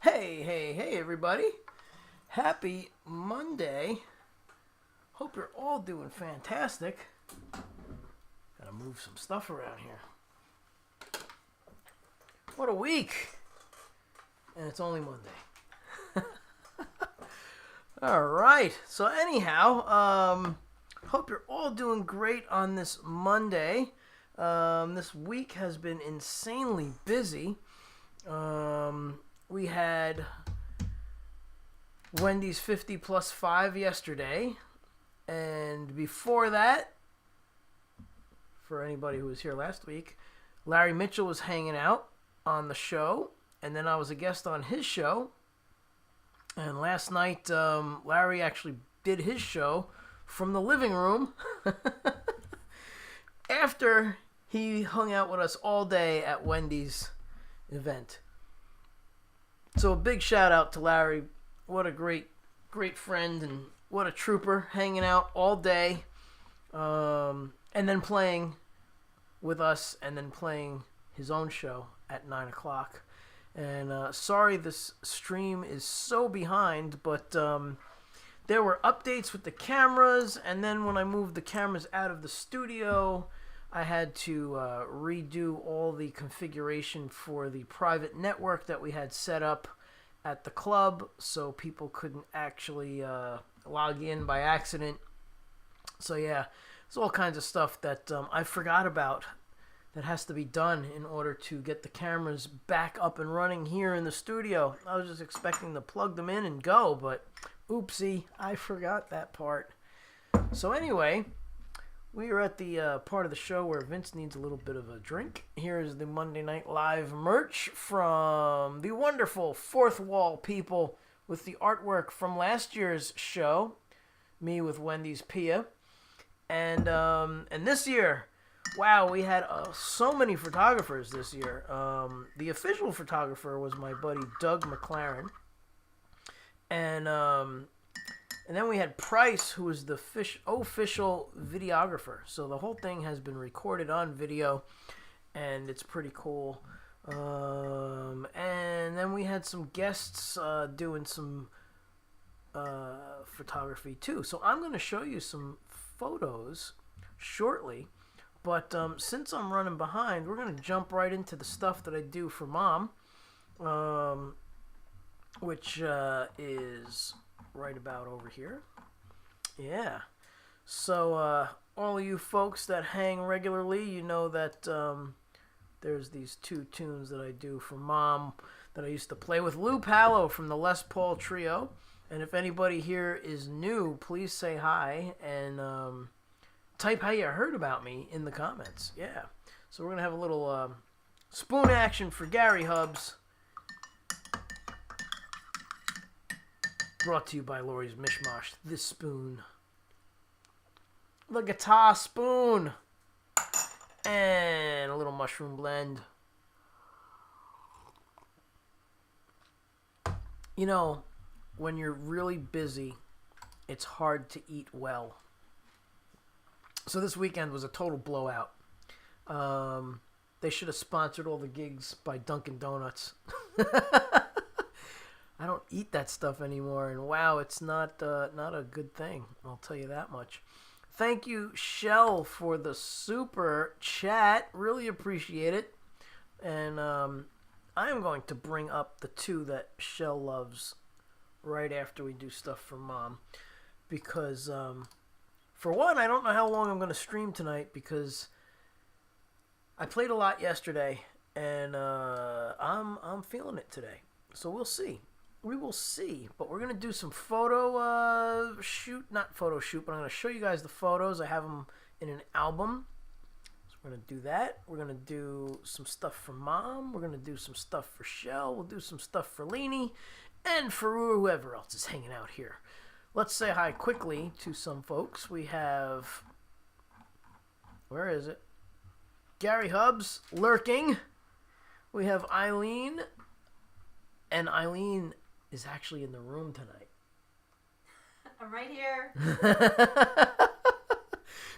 Hey, everybody. Happy Monday. Hope you're all doing fantastic. Gotta move some stuff around here. What a week. And it's only Monday. All right. So anyhow, hope you're all doing great on this Monday. This week has been insanely busy. We had Wendy's 50 plus 5 yesterday. And before that, for anybody who was here last week, Larry Mitchell was hanging out on the show. And then I was a guest on his show. And last night, Larry actually did his show from the living room after he hung out with us all day at Wendy's event. So a big shout out to Larry. What a great friend and what a trooper, hanging out all day and then playing with us and then playing his own show at 9 o'clock. And sorry this stream is so behind, but there were updates with the cameras, and then when I moved the cameras out of the studio, I had to redo all the configuration for the private network that we had set up at the club, so people couldn't actually log in by accident. So yeah, it's all kinds of stuff that I forgot about that has to be done in order to get the cameras back up and running here in the studio. I was just expecting to plug them in and go, but oopsie, I forgot that part. So anyway, we are at the part of the show where Vince needs a little bit of a drink. Here is the Monday Night Live merch from the wonderful Fourth Wall people with the artwork from last year's show, me with Wendy's Pia. And this year, wow, we had so many photographers this year. The official photographer was my buddy Doug McLaren. And then we had Price, who was the official videographer. So the whole thing has been recorded on video, and it's pretty cool. And then we had some guests doing some photography too. So I'm going to show you some photos shortly. But since I'm running behind, we're going to jump right into the stuff that I do for Mom, which is right about over here. Yeah. So all of you folks that hang regularly, you know that there's these two tunes that I do for Mom that I used to play with Lou Pallow from the Les Paul Trio. And if anybody here is new, please say hi and type how you heard about me in the comments. Yeah. So we're going to have a little spoon action for Gary Hubs. Brought to you by Lori's Mishmash. This spoon. The guitar spoon. And a little mushroom blend. You know, when you're really busy, it's hard to eat well. So this weekend was a total blowout. They should have sponsored all the gigs by Dunkin' Donuts. I don't eat that stuff anymore, and wow, it's not a good thing. I'll tell you that much. Thank you, Shell, for the super chat. Really appreciate it. And I am going to bring up the two that Shell loves right after we do stuff for Mom, because for one, I don't know how long I'm going to stream tonight because I played a lot yesterday, and I'm feeling it today. So we'll see. We will see. But we're going to do some photo shoot. Not photo shoot, but I'm going to show you guys the photos. I have them in an album. So we're going to do that. We're going to do some stuff for Mom. We're going to do some stuff for Shell. We'll do some stuff for Leanie and for whoever else is hanging out here. Let's say hi quickly to some folks. We have... Where is it? Gary Hubs lurking. We have Eileen. And Eileen is actually in the room tonight. I'm right here.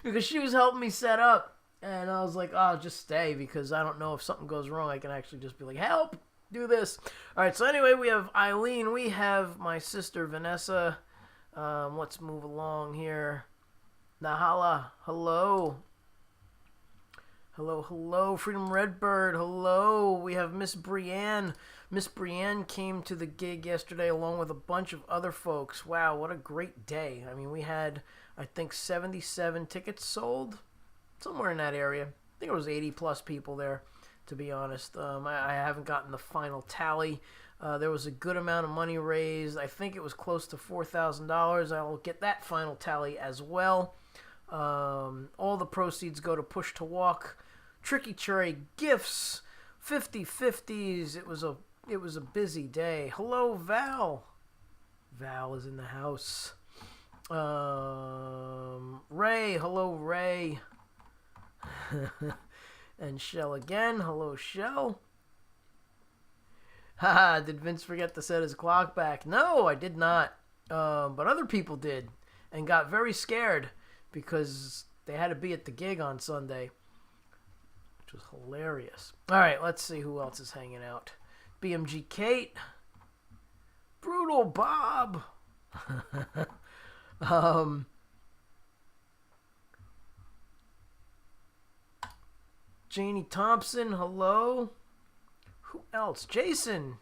Because she was helping me set up. And I was like, oh, just stay because I don't know if something goes wrong. I can actually just be like, help. do this. All right, so anyway, we have Eileen. We have my sister, Vanessa. Let's move along here. Nahala, hello. Hello, hello. Freedom Redbird, hello. We have Miss Brienne. Miss Brienne came to the gig yesterday along with a bunch of other folks. Wow, what a great day. I mean, we had, I think, 77 tickets sold. Somewhere in that area. I think it was 80 plus people there, to be honest. I haven't gotten the final tally. There was a good amount of money raised. I think it was close to $4,000. I'll get that final tally as well. All the proceeds go to Push to Walk, Tricky Cherry Gifts, 50/50s. It was a busy day. Hello, Val. Val is in the house. Ray. Hello, Ray. And Shell again. Hello, Shell. Haha, did Vince forget to set his clock back? No, I did not. But other people did and got very scared because they had to be at the gig on Sunday, which was hilarious. All right, let's see who else is hanging out. BMG Kate. Brutal Bob. Janie Thompson, hello. Who else? Jason.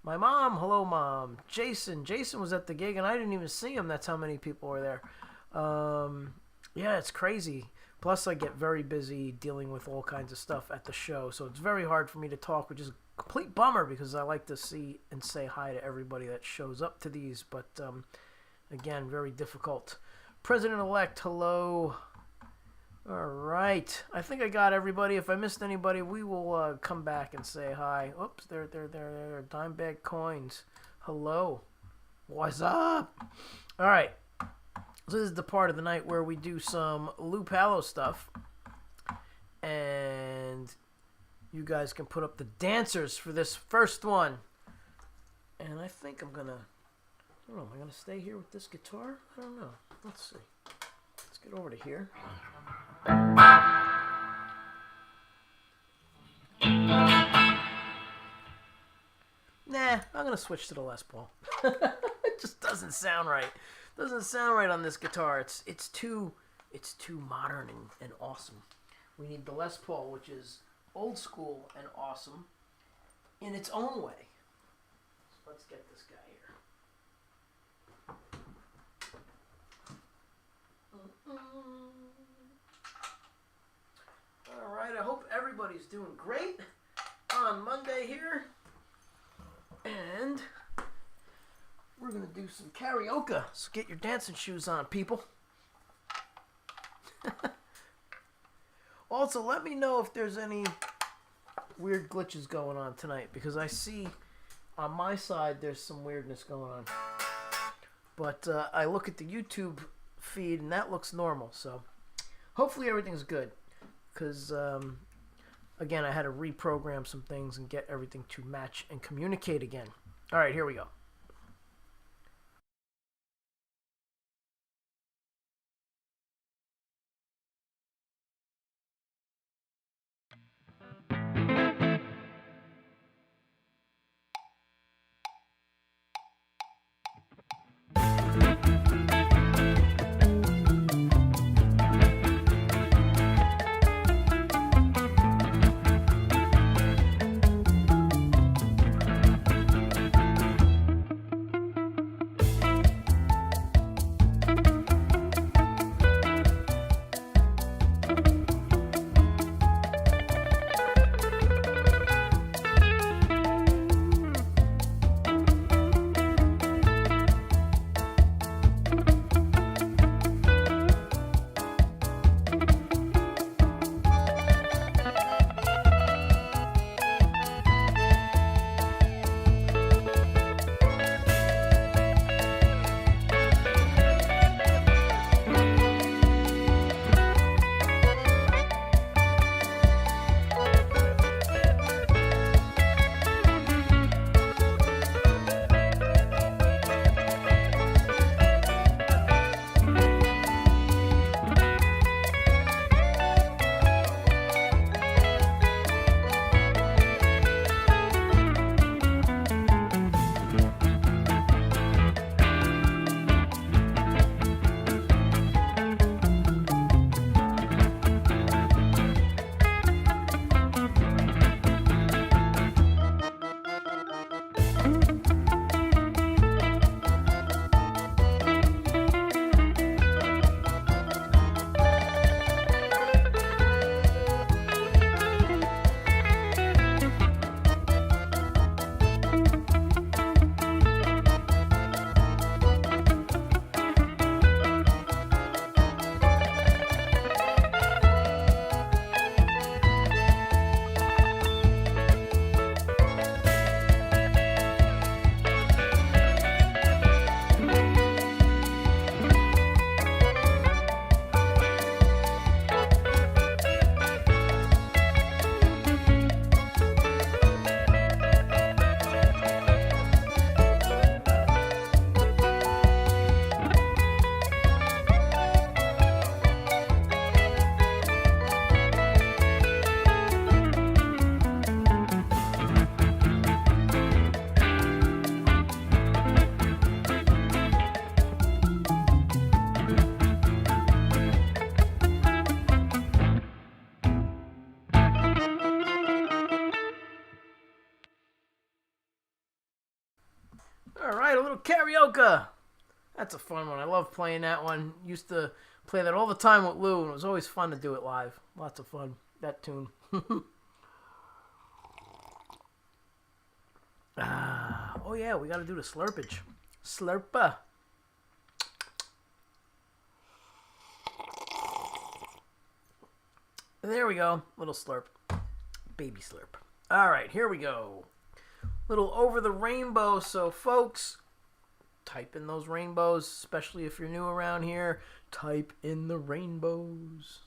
My mom, hello, Mom. Jason was at the gig, and I didn't even see him. That's how many people were there. Yeah, it's crazy. Plus, I get very busy dealing with all kinds of stuff at the show, so it's very hard for me to talk, which is a complete bummer because I like to see and say hi to everybody that shows up to these, but again, very difficult. President-elect, hello. All right. I think I got everybody. If I missed anybody, we will come back and say hi. Oops, there. Dime bag coins. Hello. What's up? All right. So this is the part of the night where we do some Lou Palo stuff. And you guys can put up the dancers for this first one. And I think I'm going to... I don't know. Am I going to stay here with this guitar? I don't know. Let's see. Let's get over to here. Nah, I'm gonna switch to the Les Paul. It just doesn't sound right. Doesn't sound right on this guitar. It's too modern and awesome. We need the Les Paul, which is old school and awesome in its own way. So let's get this guy here. All right, I hope everybody's doing great on Monday here. And we're going to do some karaoke. So get your dancing shoes on, people. Also, let me know if there's any weird glitches going on tonight, because I see on my side there's some weirdness going on. But I look at the YouTube feed and that looks normal, so hopefully everything's good. Because, again, I had to reprogram some things and get everything to match and communicate again. All right, here we go. All right, a little karaoke. That's a fun one. I love playing that one. Used to play that all the time with Lou, and it was always fun to do it live. Lots of fun. That tune. Oh yeah, we got to do the slurpage. Slurpa. There we go. Little slurp. Baby slurp. All right, here we go. Little Over the Rainbow. So, folks, type in those rainbows, especially if you're new around here. Type in the rainbows.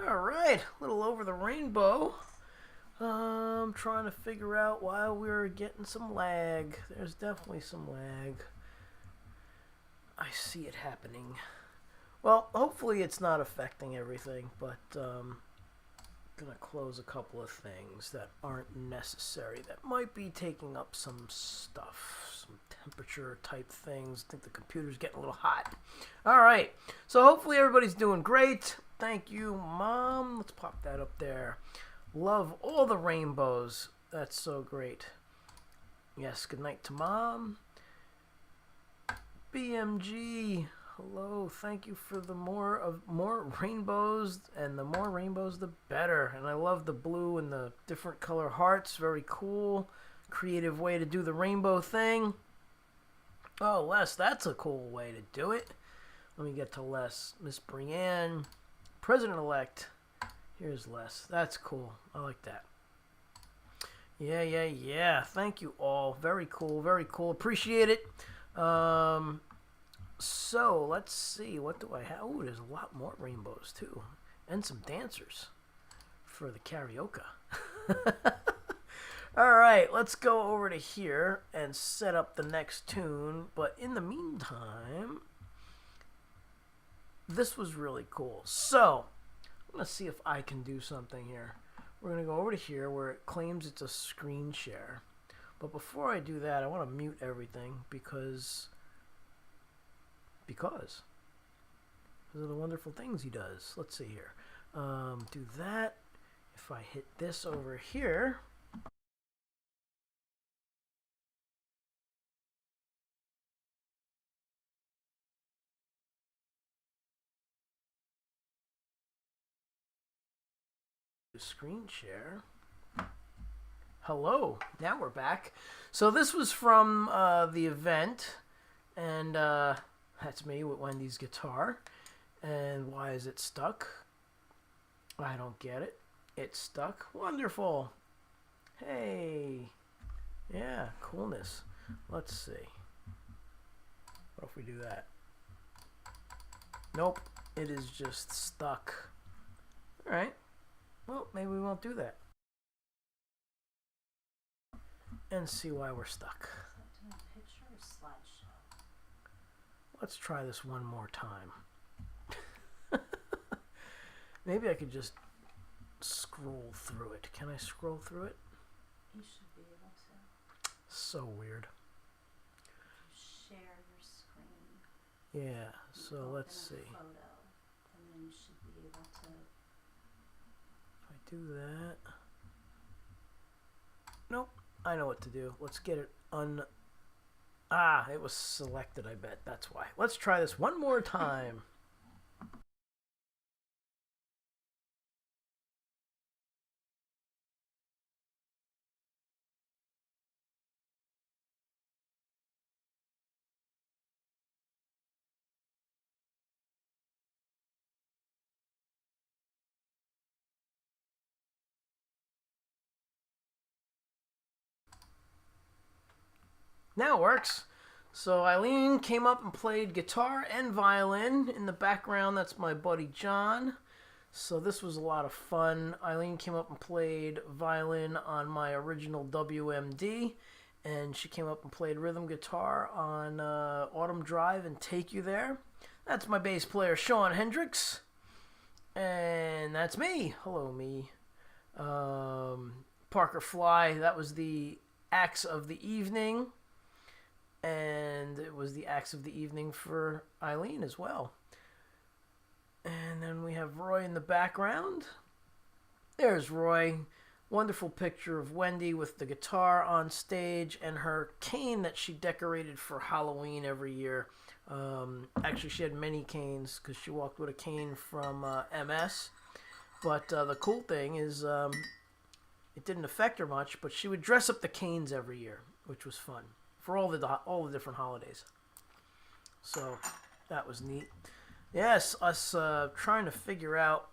Alright, a little Over the Rainbow. I'm trying to figure out why we're getting some lag. There's definitely some lag. I see it happening. Well, hopefully it's not affecting everything, but gonna close a couple of things that aren't necessary that might be taking up some stuff, some temperature type things. I think the computer's getting a little hot. Alright, so hopefully everybody's doing great. Thank you, Mom. Let's pop that up there. Love all the rainbows. That's so great. Yes, good night to Mom. BMG, hello. Thank you for the more rainbows, and the more rainbows, the better. And I love the blue and the different color hearts. Very cool. Creative way to do the rainbow thing. Oh, Les, that's a cool way to do it. Let me get to Les. Miss Brienne, President-elect. Here's Les. That's cool. I like that. Yeah. Thank you all. Very cool. Very cool. Appreciate it. So let's see. What do I have? Oh, there's a lot more rainbows too, and some dancers for the karaoke. All right, let's go over to here and set up the next tune. But in the meantime, this was really cool. So I'm gonna see if I can do something here. We're going to go over to here where it claims it's a screen share. But before I do that, I want to mute everything because of the wonderful things he does. Let's see here. Do that. If I hit this over here, screen share. Hello, now we're back. So this was from the event, and that's me with Wendy's guitar. And why is it stuck? I don't get it. It's stuck. Wonderful. Hey. Yeah, coolness. Let's see. What if we do that? Nope, it is just stuck. All right. Well, maybe we won't do that. And see why we're stuck. Picture or slideshow? Let's try this one more time. Maybe I could just scroll through it. Can I scroll through it? You should be able to. So weird. Share your screen. Yeah, so let's see. Photo, and then you should be able to. If I do that. Nope. I know what to do. Let's get it it was selected, I bet. That's why. Let's try this one more time. Now it works. So Eileen came up and played guitar and violin. In the background, that's my buddy John. So this was a lot of fun. Eileen came up and played violin on my original WMD. And she came up and played rhythm guitar on Autumn Drive and Take You There. That's my bass player, Sean Hendricks. And that's me. Hello, me. Parker Fly, that was the acts of the evening. And it was the acts of the evening for Eileen as well. And then we have Roy in the background. There's Roy. Wonderful picture of Wendy with the guitar on stage and her cane that she decorated for Halloween every year. Actually, she had many canes because she walked with a cane from MS. But the cool thing is it didn't affect her much, but she would dress up the canes every year, which was fun. For all the different holidays. So that was neat. Yes, us trying to figure out,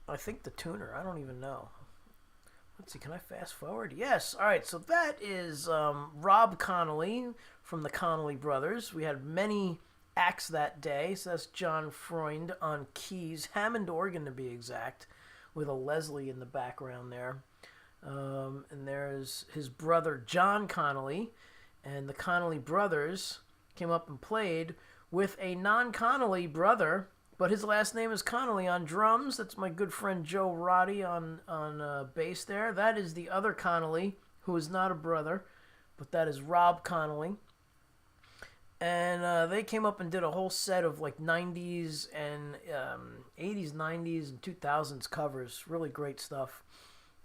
I think the tuner, I don't even know. Let's see, can I fast forward? Yes, all right, so that is Rob Connolly from the Connolly Brothers. We had many acts that day, so that's John Freund on keys, Hammond organ to be exact, with a Leslie in the background there. And there's his brother John Connolly. And the Connolly brothers came up and played with a non-Connolly brother, but his last name is Connolly on drums. That's my good friend Joe Roddy on bass there. That is the other Connolly, who is not a brother, but that is Rob Connolly. And they came up and did a whole set of like 90s and 80s, 90s, and 2000s covers. Really great stuff.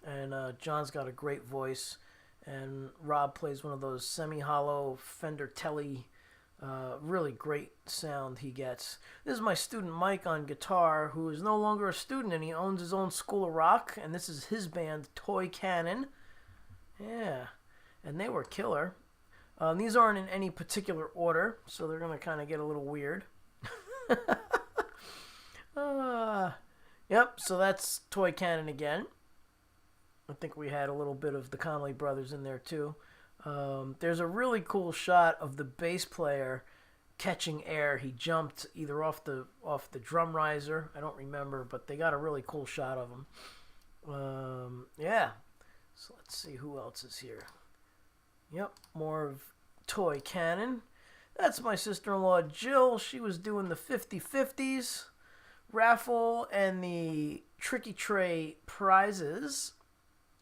And John's got a great voice. And Rob plays one of those semi-hollow Fender Tele. Really great sound he gets. This is my student Mike on guitar, who is no longer a student and he owns his own school of rock. And this is his band, Toy Cannon. Yeah, and they were killer. These aren't in any particular order, so they're gonna kind of get a little weird. Yep, so that's Toy Cannon again. I think we had a little bit of the Connolly brothers in there too. There's a really cool shot of the bass player catching air. He jumped either off the drum riser, I don't remember, but they got a really cool shot of him. Yeah. So let's see who else is here. Yep, more of Toy Cannon. That's my sister-in-law Jill. She was doing the 50/50s raffle and the Tricky Tray prizes.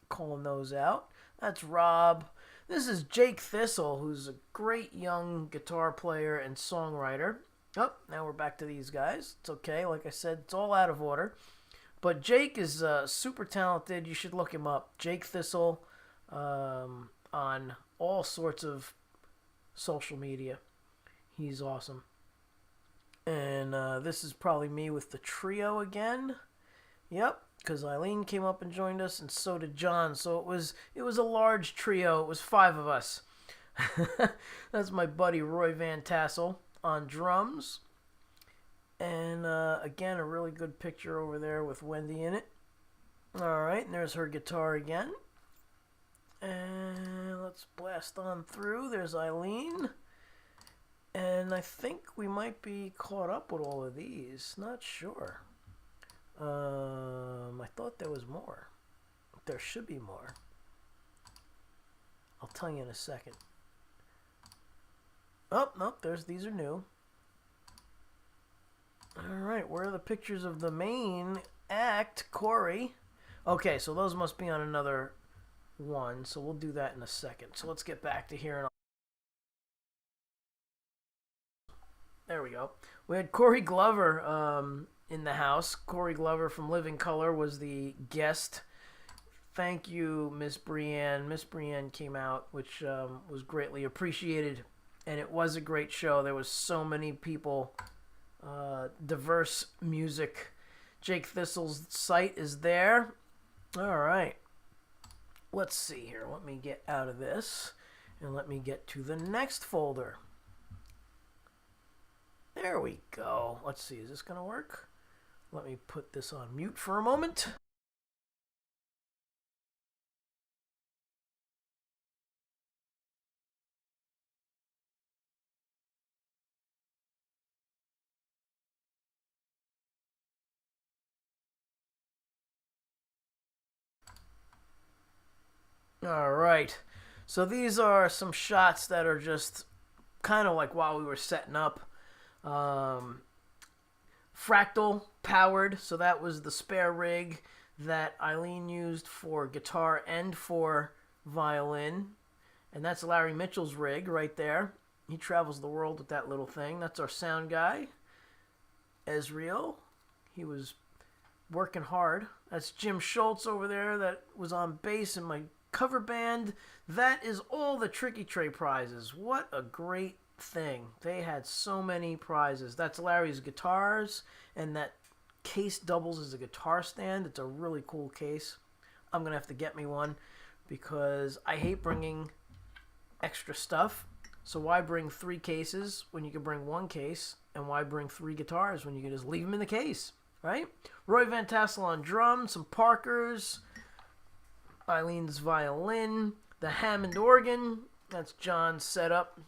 Calling those out. That's Rob. This is Jake Thistle, who's a great young guitar player and songwriter. Oh, now we're back to these guys. It's okay. Like I said, it's all out of order. But Jake is super talented. You should look him up. Jake Thistle on all sorts of social media. He's awesome. And this is probably me with the trio again. Yep, because Eileen came up and joined us, and so did John. So it was a large trio. It was 5 of us. That's my buddy Roy Van Tassel on drums. And again, a really good picture over there with Wendy in it. Alright, and there's her guitar again. And let's blast on through. There's Eileen. And I think we might be caught up with all of these. Not sure. I thought there was more. There should be more. I'll tell you in a second. Oh, no, these are new. Alright, where are the pictures of the main act, Corey? Okay, so those must be on another one, so we'll do that in a second. So let's get back to here. There we go. We had Corey Glover in the house. Corey Glover from Living Color was the guest. Thank you, Miss Brienne. Miss Brienne came out, which was greatly appreciated, and it was a great show. There was so many people. Diverse music. Jake Thistle's site is there. All right. Let's see here. Let me get out of this and let me get to the next folder. There we go. Let's see. Is this going to work? Let me put this on mute for a moment. All right, so these are some shots that are just kind of like while we were setting up. Fractal powered, so that was the spare rig that Eileen used for guitar and for violin. And that's Larry Mitchell's rig right there. He travels the world with that little thing. That's our sound guy, Ezreal. He was working hard. That's Jim Schultz over there that was on bass in my cover band. That is all the Tricky Tray prizes. What a great thing. They had so many prizes. That's Larry's guitars, and that case doubles as a guitar stand. It's a really cool case. I'm going to have to get me one because I hate bringing extra stuff. So why bring 3 cases when you can bring 1 case? And why bring 3 guitars when you can just leave them in the case, right? Roy Van Tassel on drums, some Parkers, Eileen's violin, the Hammond organ. That's John's setup.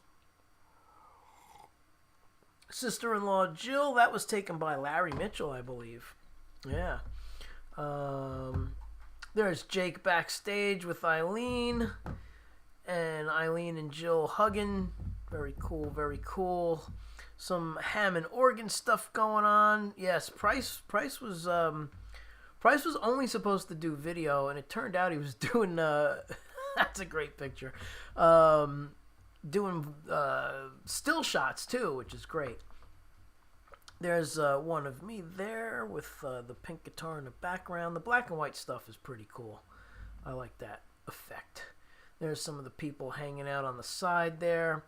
Sister-in-law Jill, that was taken by Larry Mitchell, I believe. Yeah. There's Jake backstage with Eileen. And Eileen and Jill hugging. Very cool, very cool. Some Hammond organ stuff going on. Yes, Price was only supposed to do video, and it turned out he was doing that's a great picture. Doing still shots too, which is great. There's one of me there with the pink guitar in the background. The black and white stuff is pretty cool. I like that effect. There's some of the people hanging out on the side there,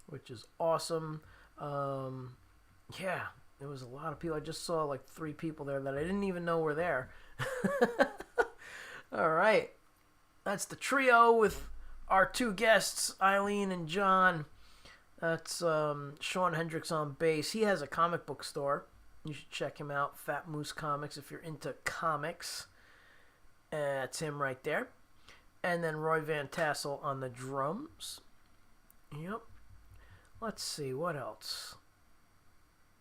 which is awesome. Yeah, there was a lot of people. I just saw like 3 people there that I didn't even know were there. All right. That's the trio with our 2 guests, Eileen and John. That's Sean Hendricks on bass. He has a comic book store. You should check him out, Fat Moose Comics, if you're into comics. That's him right there. And then Roy Van Tassel on the drums. Yep. Let's see, what else?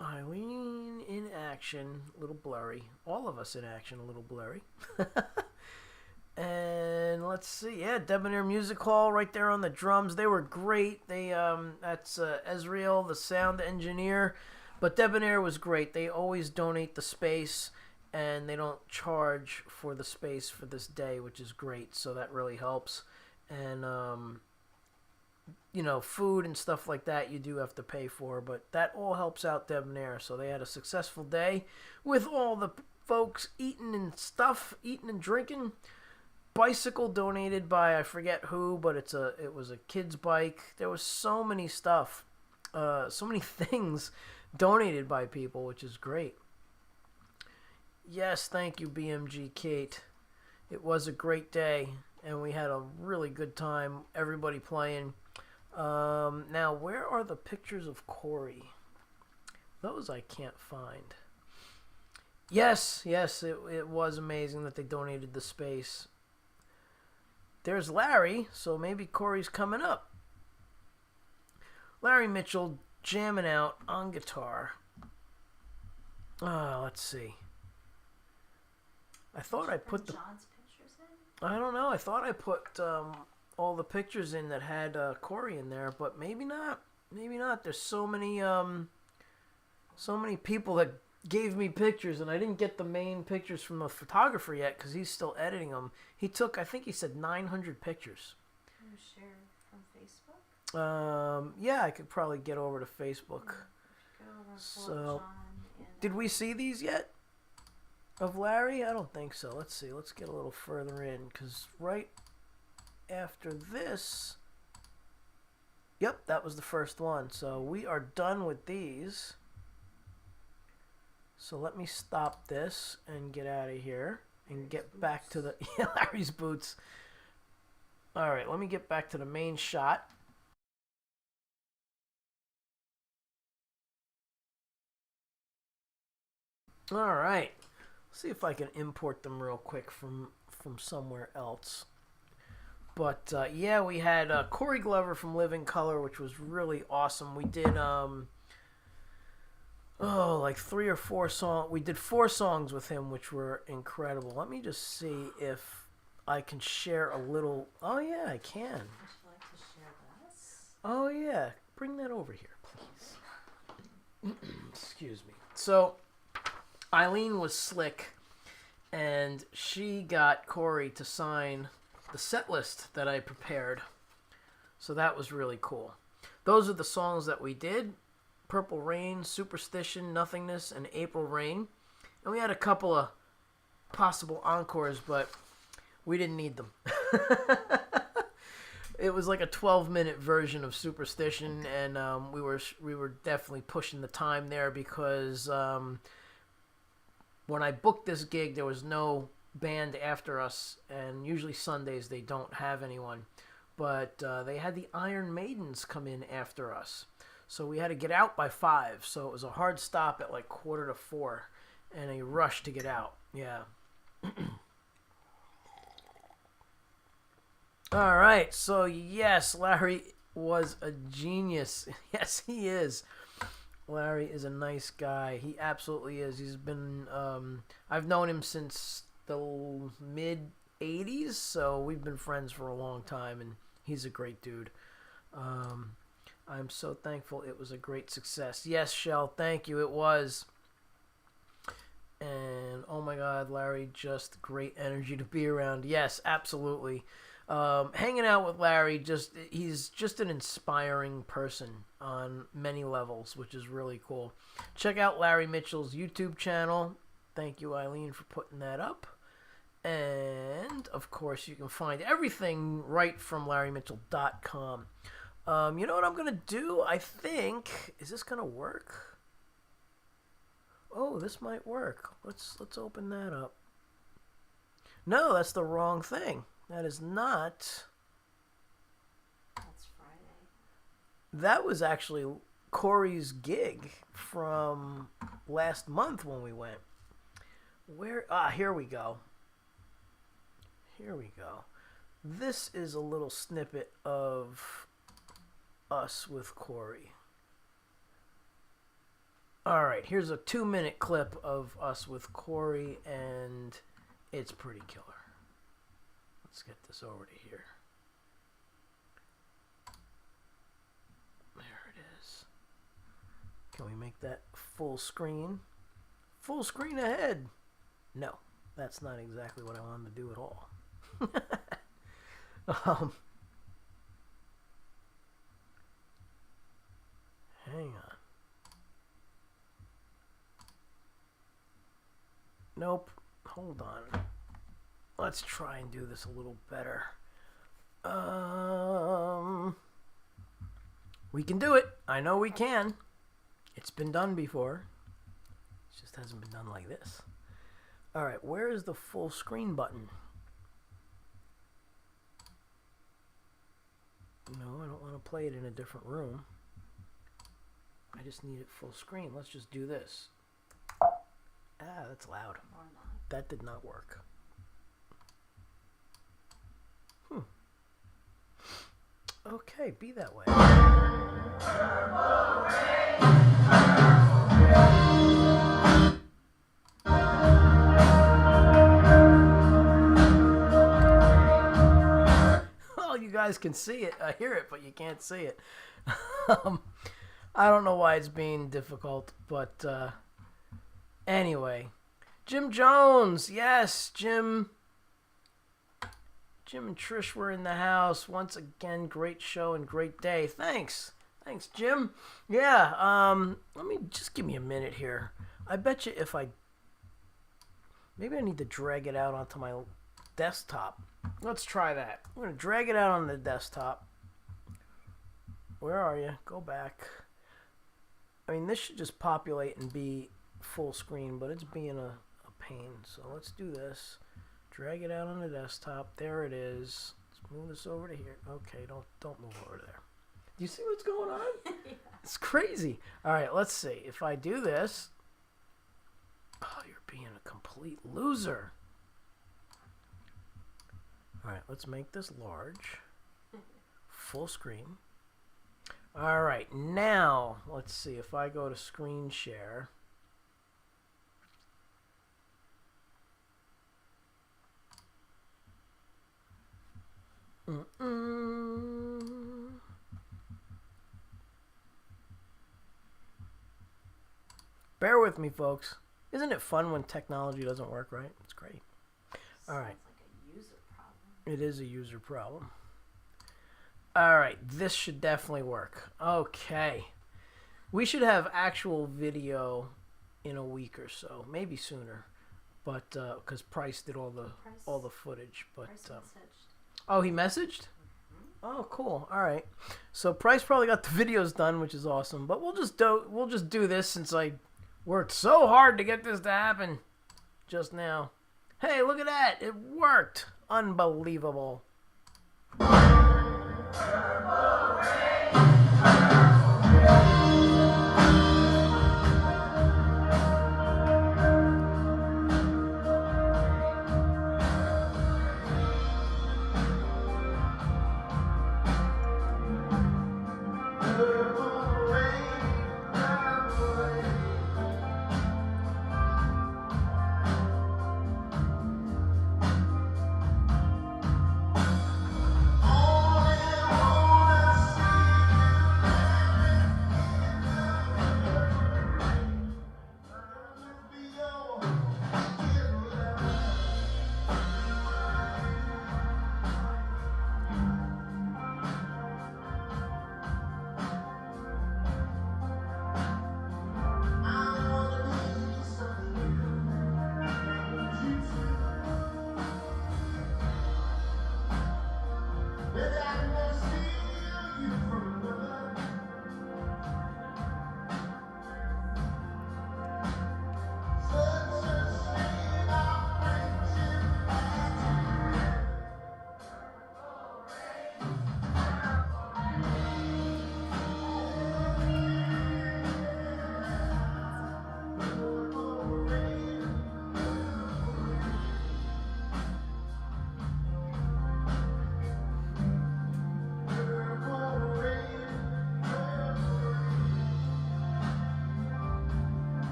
Eileen in action, a little blurry. All of us in action, a little blurry. And let's see, yeah, Debonair Music Hall right there on the drums. They were great. They that's Ezreal, the sound engineer. But Debonair was great. They always donate the space, and they don't charge for the space for this day, which is great. So that really helps. And you know, food and stuff like that you do have to pay for, but that all helps out Debonair. So they had a successful day with all the folks eating and stuff, eating and drinking. Bicycle donated by I forget who, but it was a kid's bike. There was so many stuff, so many things donated by people, which is great. Yes, thank you, BMG Kate. It was a great day, and we had a really good time. Everybody playing. Now, where are the pictures of Corey? Those I can't find. Yes, it was amazing that they donated the space. There's Larry, so maybe Corey's coming up. Larry Mitchell jamming out on guitar. Let's see. I thought I put the... John's pictures in? I don't know. I thought I put all the pictures in that had Corey in there, but maybe not. Maybe not. There's so many people that gave me pictures, and I didn't get the main pictures from the photographer yet because he's still editing them. He took, I think he said 900 pictures. Can you share from Facebook? Yeah, I could probably get over to Facebook. So, did we see these yet? Of Larry? I don't think so. Let's see. Let's get a little further in, because right after this... Yep, that was the first one. So we are done with these. So let me stop this and get out of here and get back to the... Yeah, Larry's boots. All right, let me get back to the main shot. All right. See if I can import them real quick from somewhere else. But yeah, we had Corey Glover from Living Color, which was really awesome. We did like 3 or 4 songs. We did 4 songs with him, which were incredible. Let me just see if I can share a little. Oh yeah, I can. Would you like to share this? Oh yeah, bring that over here, please. Excuse me. So Eileen was slick, and she got Corey to sign the set list that I prepared. So that was really cool. Those are the songs that we did: Purple Rain, Superstition, Nothingness, and April Rain. And we had a couple of possible encores, but we didn't need them. It was like a 12-minute version of Superstition, and we were definitely pushing the time there because when I booked this gig, there was no band after us, and usually Sundays they don't have anyone. But they had the Iron Maidens come in after us. So we had to get out by 5, so it was a hard stop at like 3:45 and a rush to get out. Yeah. All right, so yes, Larry was a genius. Yes, he is. Larry is a nice guy. He absolutely is. He's been, I've known him since the mid-'80s, so we've been friends for a long time, and he's a great dude. I'm so thankful it was a great success. Yes, Shell, thank you. It was. And, oh my God, Larry, just great energy to be around. Yes, absolutely. Hanging out with Larry, he's just an inspiring person on many levels, which is really cool. Check out Larry Mitchell's YouTube channel. Thank you, Eileen, for putting that up. And, of course, you can find everything right from LarryMitchell.com. You know what I'm going to do? I think... Is this going to work? Oh, this might work. Let's open that up. No, that's the wrong thing. That is not... That's Friday. That was actually Corey's gig from last month when we went. Where? Ah, here we go. Here we go. This is a little snippet of us with Corey. Alright, here's a 2-minute clip of us with Corey, and it's pretty killer. Let's get this over to here. There it is. Can we make that full screen? Full screen ahead. No, that's not exactly what I wanted to do at all. Hang on. Nope. Hold on. Let's try and do this a little better. We can do it. I know we can. It's been done before. It just hasn't been done like this. Alright, where is the full screen button? No, I don't want to play it in a different room. I just need it full screen. Let's just do this. Ah, that's loud. Or not. That did not work. Okay, be that way. Oh, you guys can see it. I hear it, but you can't see it. I don't know why it's being difficult, but anyway. Jim Jones, yes, Jim and Trish were in the house. Once again, great show and great day. Thanks, Jim. Yeah, let me just give me a minute here. I bet you if maybe I need to drag it out onto my desktop. Let's try that. I'm going to drag it out on the desktop. Where are you? Go back. I mean, this should just populate and be full screen, but it's being a pain. So let's do this. Drag it out on the desktop. There it is. Let's move this over to here. Okay, don't move over there. Do you see what's going on? Yeah. It's crazy. All right, let's see. If I do this, oh, you're being a complete loser. All right, let's make this large. Full screen. All right, now let's see if I go to screen share. Bear with me, folks. Isn't it fun when technology doesn't work right? It's great. All right. Sounds like a user problem. It is a user problem. All right, this should definitely work. Okay. We should have actual video in a week or so, maybe sooner. But because Price did all the footage, but Price messaged. oh, he messaged? Oh, cool. All right. So Price probably got the videos done, which is awesome. But we'll just do this since I worked so hard to get this to happen just now. Hey, look at that. It worked. Unbelievable.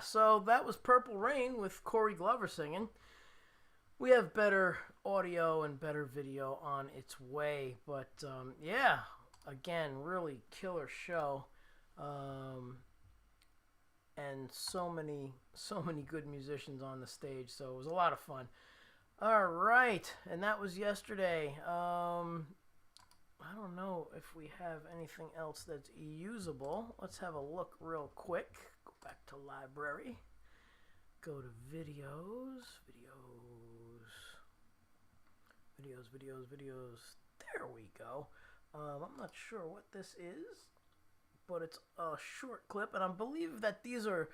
so that was Purple Rain with Corey Glover singing. We have better audio and better video on its way, but yeah, again, really killer show, and so many good musicians on the stage, so it was a lot of fun. All right, and that was yesterday. I don't know if we have anything else that's usable. Let's have a look real quick. Go back to library. Go to videos. There we go. I'm not sure what this is, but it's a short clip, and I believe that these are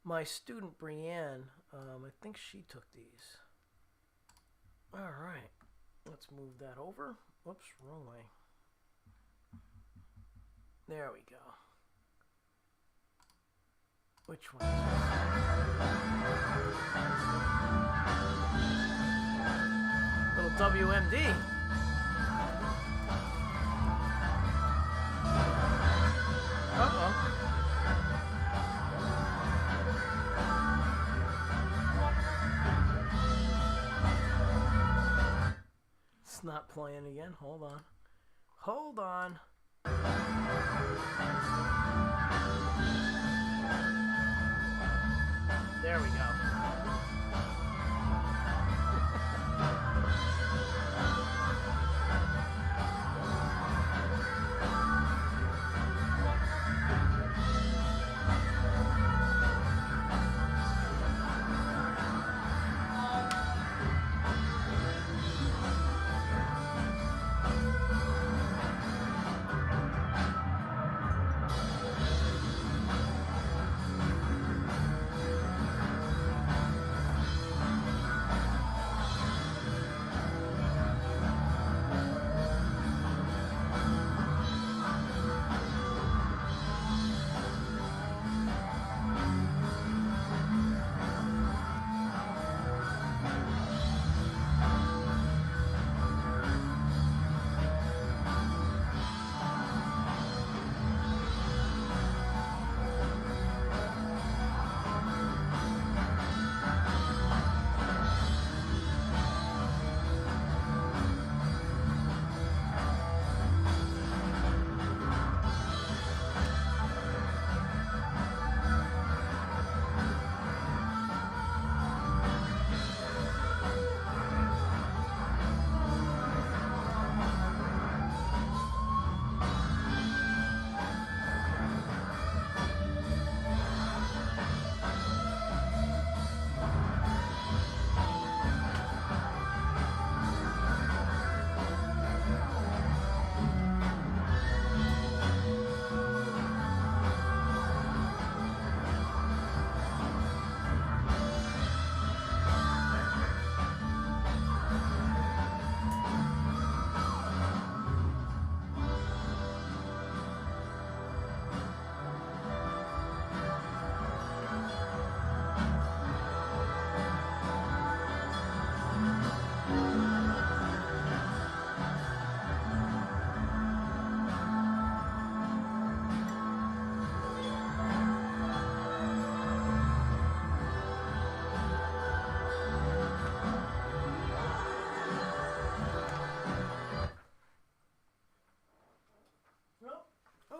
my student Brienne. I think she took these. All right, let's move that over. Whoops, wrong way. There we go. Which one is this? Little WMD. Uh-oh. It's not playing again. Hold on. Hold on. There we go.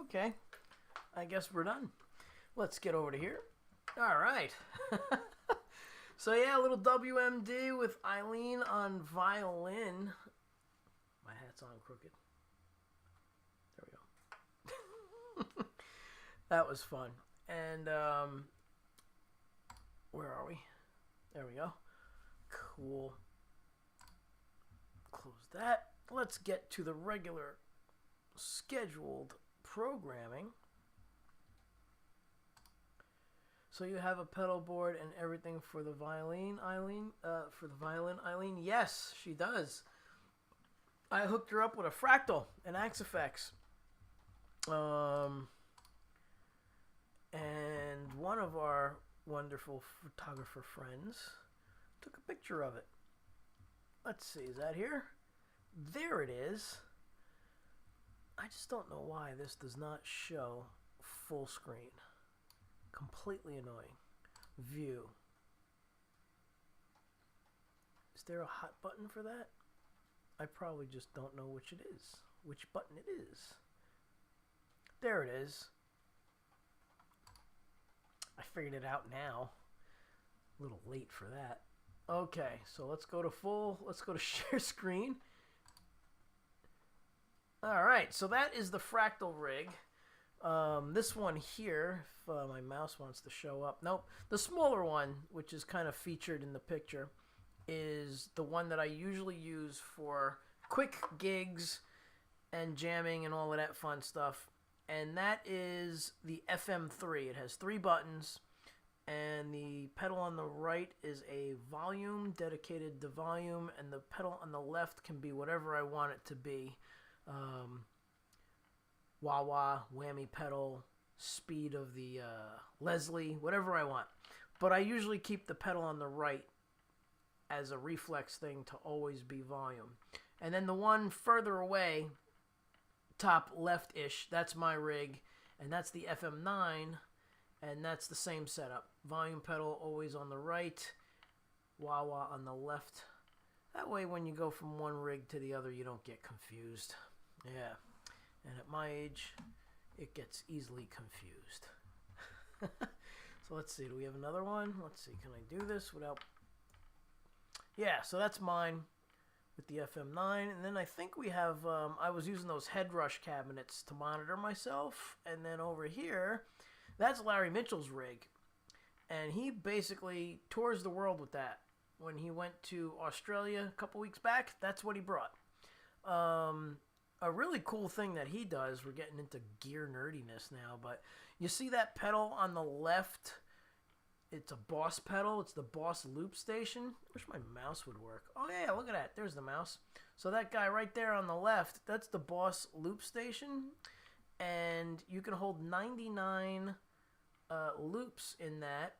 Okay, I guess we're done. Let's get over to here. All right. So yeah, a little WMD with Eileen on violin. My hat's on crooked. There we go. That was fun. And where are we? There we go. Cool. Close that. Let's get to the regular scheduled programming. So you have a pedal board and everything for the violin, Eileen? Eileen? Yes, she does. I hooked her up with a fractal and Axe Effects. And one of our wonderful photographer friends took a picture of it. Let's see, is that here? There it is. I just don't know why this does not show full screen. Completely annoying. view. Is there a hot button for that? I probably just don't know which it is. Which button it is. There it is. I figured it out now. A little late for that. Okay, so let's go to let's go to share screen. Alright, so that is the fractal rig. This one here, if my mouse wants to show up. Nope. The smaller one, which is kind of featured in the picture, is the one that I usually use for quick gigs and jamming and all of that fun stuff. And that is the FM3. It has 3 buttons. And the pedal on the right is a volume, dedicated to volume. And the pedal on the left can be whatever I want it to be. Wah-wah, whammy pedal, speed of the Leslie, whatever I want. But I usually keep the pedal on the right as a reflex thing to always be volume. And then the one further away, top left-ish, that's my rig. And that's the FM9, and that's the same setup. Volume pedal always on the right, wah-wah on the left. That way when you go from one rig to the other, you don't get confused. Yeah. And at my age, it gets easily confused. So let's see, do we have another one? Let's see, can I do this without... Yeah, so that's mine with the FM9. And then I think we have, I was using those head rush cabinets to monitor myself. And then over here, that's Larry Mitchell's rig. And he basically tours the world with that. When he went to Australia a couple weeks back, that's what he brought. A really cool thing that he does, we're getting into gear nerdiness now, but you see that pedal on the left? It's a Boss pedal. It's the Boss loop station. I wish my mouse would work. Oh, yeah, look at that. There's the mouse. So that guy right there on the left, that's the Boss loop station. And you can hold 99 loops in that.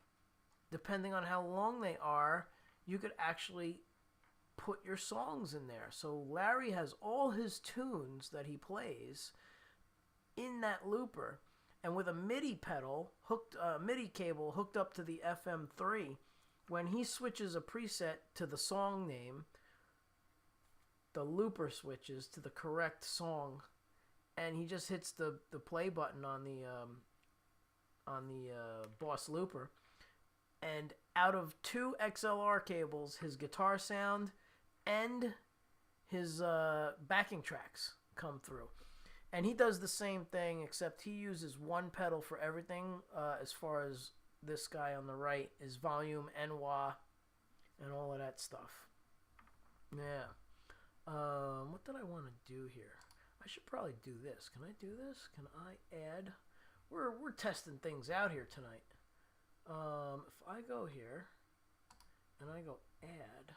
Depending on how long they are, you could actually put your songs in there. So Larry has all his tunes that he plays in that looper. And with a MIDI pedal, MIDI cable hooked up to the FM3, when he switches a preset to the song name, the looper switches to the correct song, and he just hits the play button on the Boss looper. And out of 2 XLR cables, his guitar sound and his backing tracks come through. And he does the same thing, except he uses one pedal for everything, as far as this guy on the right is volume and wah and all of that stuff. Yeah. What did I want to do here? I should probably do this. Can I do this? Can I add? We're testing things out here tonight. If I go here and I go add,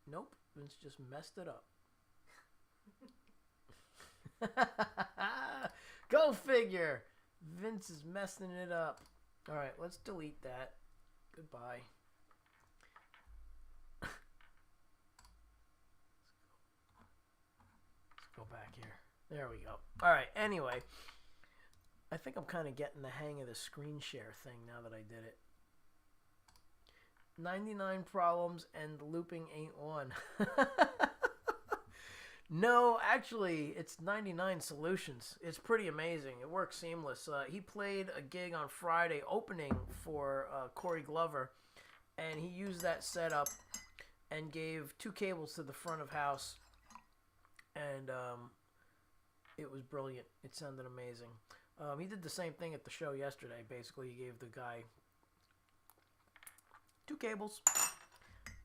nope, Vince just messed it up. Go figure. Vince is messing it up. All right, let's delete that. Goodbye. Let's go back here. There we go. All right, anyway, I think I'm kind of getting the hang of the screen share thing now that I did it. 99 problems and looping ain't one. No, actually, it's 99 solutions. It's pretty amazing. It works seamless. He played a gig on Friday opening for Corey Glover, and he used that setup and gave 2 cables to the front of house, and it was brilliant. It sounded amazing. He did the same thing at the show yesterday. Basically, he gave the guy 2 cables,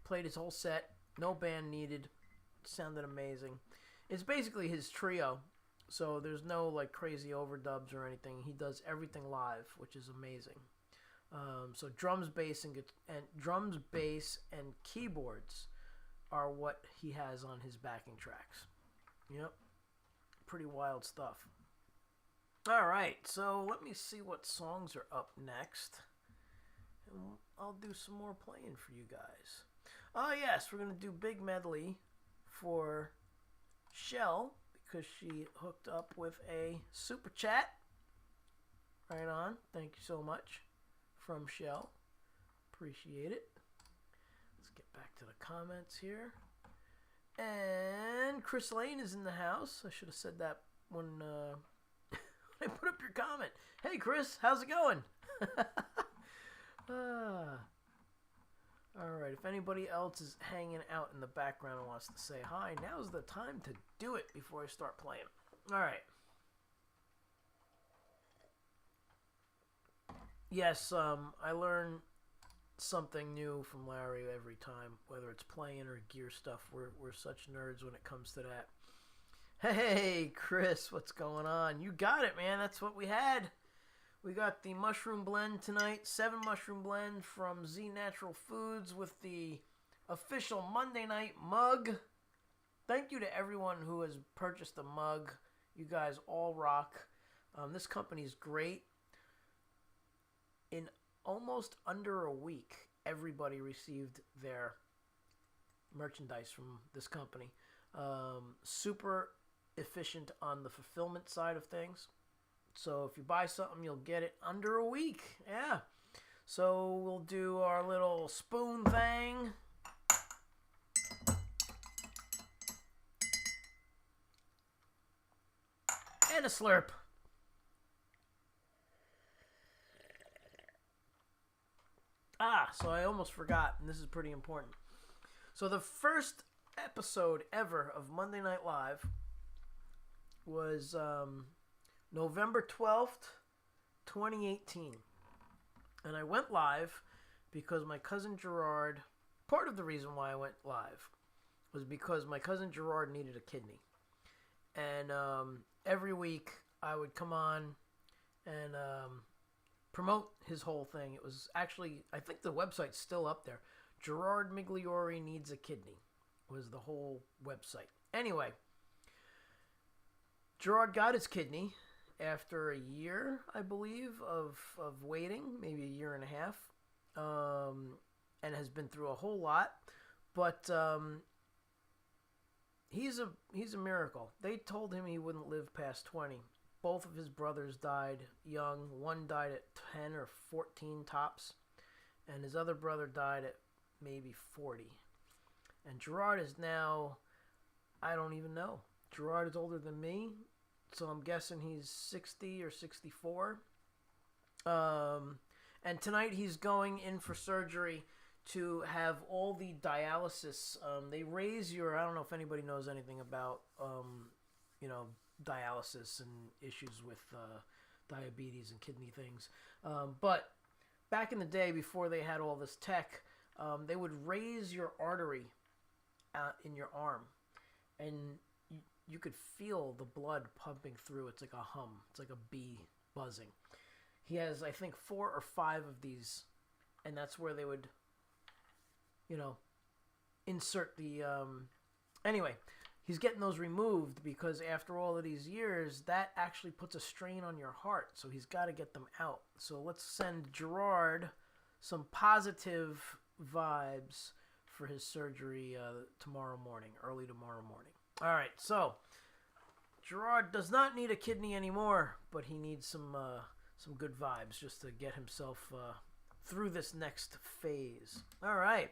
played his whole set, no band needed. Sounded amazing. It's basically his trio, so there's no like crazy overdubs or anything. He does everything live, which is amazing. So drums, bass, and keyboards are what he has on his backing tracks. Yep, pretty wild stuff. All right, so let me see what songs are up next, and I'll do some more playing for you guys. Oh yes, we're gonna do Big Medley for Shell because she hooked up with a super chat. Right on. Thank you so much for from Shell. Appreciate it. Let's get back to the comments here. And Chris Lane is in the house. I should have said that when I put up your comment. Hey, Chris, how's it going? All right, if anybody else is hanging out in the background and wants to say hi, now's the time to do it before I start playing. All right. Yes, I learn something new from Larry every time, whether it's playing or gear stuff. We're such nerds when it comes to that. Hey, Chris, what's going on? You got it, man. That's what we had. We got the mushroom blend tonight, 7 mushroom blend from Z Natural Foods with the official Monday night mug. Thank you to everyone who has purchased a mug. You guys all rock. This company is great. In almost under a week, everybody received their merchandise from this company. Super efficient on the fulfillment side of things. So if you buy something, you'll get it under a week. Yeah. So we'll do our little spoon thing. And a slurp. So I almost forgot, and this is pretty important. So the first episode ever of Monday Night Live was November 12th, 2018. And I went live because my cousin Gerard, part of the reason why I went live was because my cousin Gerard needed a kidney. And every week I would come on and promote his whole thing. It was actually, I think the website's still up there. Gerard Migliore Needs a Kidney was the whole website. Anyway, Gerard got his kidney after a year, I believe, of waiting, maybe a year and a half, and has been through a whole lot. But he's a miracle. They told him he wouldn't live past 20. Both of his brothers died young. One died at 10 or 14 tops, and his other brother died at maybe 40. And Gerard is now, I don't even know. Gerard is older than me, so I'm guessing he's 60 or 64. And tonight he's going in for surgery to have all the dialysis. They raise your, I don't know if anybody knows anything about, dialysis and issues with diabetes and kidney things. But back in the day, before they had all this tech, they would raise your artery in your arm, and you could feel the blood pumping through. It's like a hum. It's like a bee buzzing. He has, I think, 4 or 5 of these, and that's where they would, insert the... Anyway, he's getting those removed because after all of these years, that actually puts a strain on your heart, so he's got to get them out. So let's send Gerard some positive vibes for his surgery tomorrow morning, early tomorrow morning. All right, so Gerard does not need a kidney anymore, but he needs some good vibes just to get himself through this next phase. All right,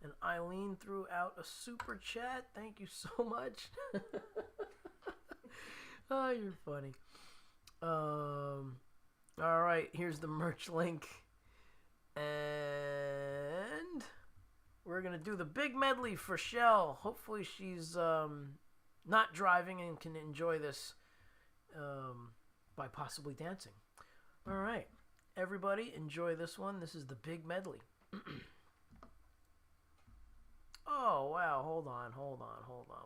and Eileen threw out a super chat. Thank you so much. Oh, you're funny. All right, here's the merch link, and we're gonna do the big medley for Shell. Hopefully she's not driving and can enjoy this by possibly dancing. All right, everybody, enjoy this one. This is the big medley. Oh, wow, hold on.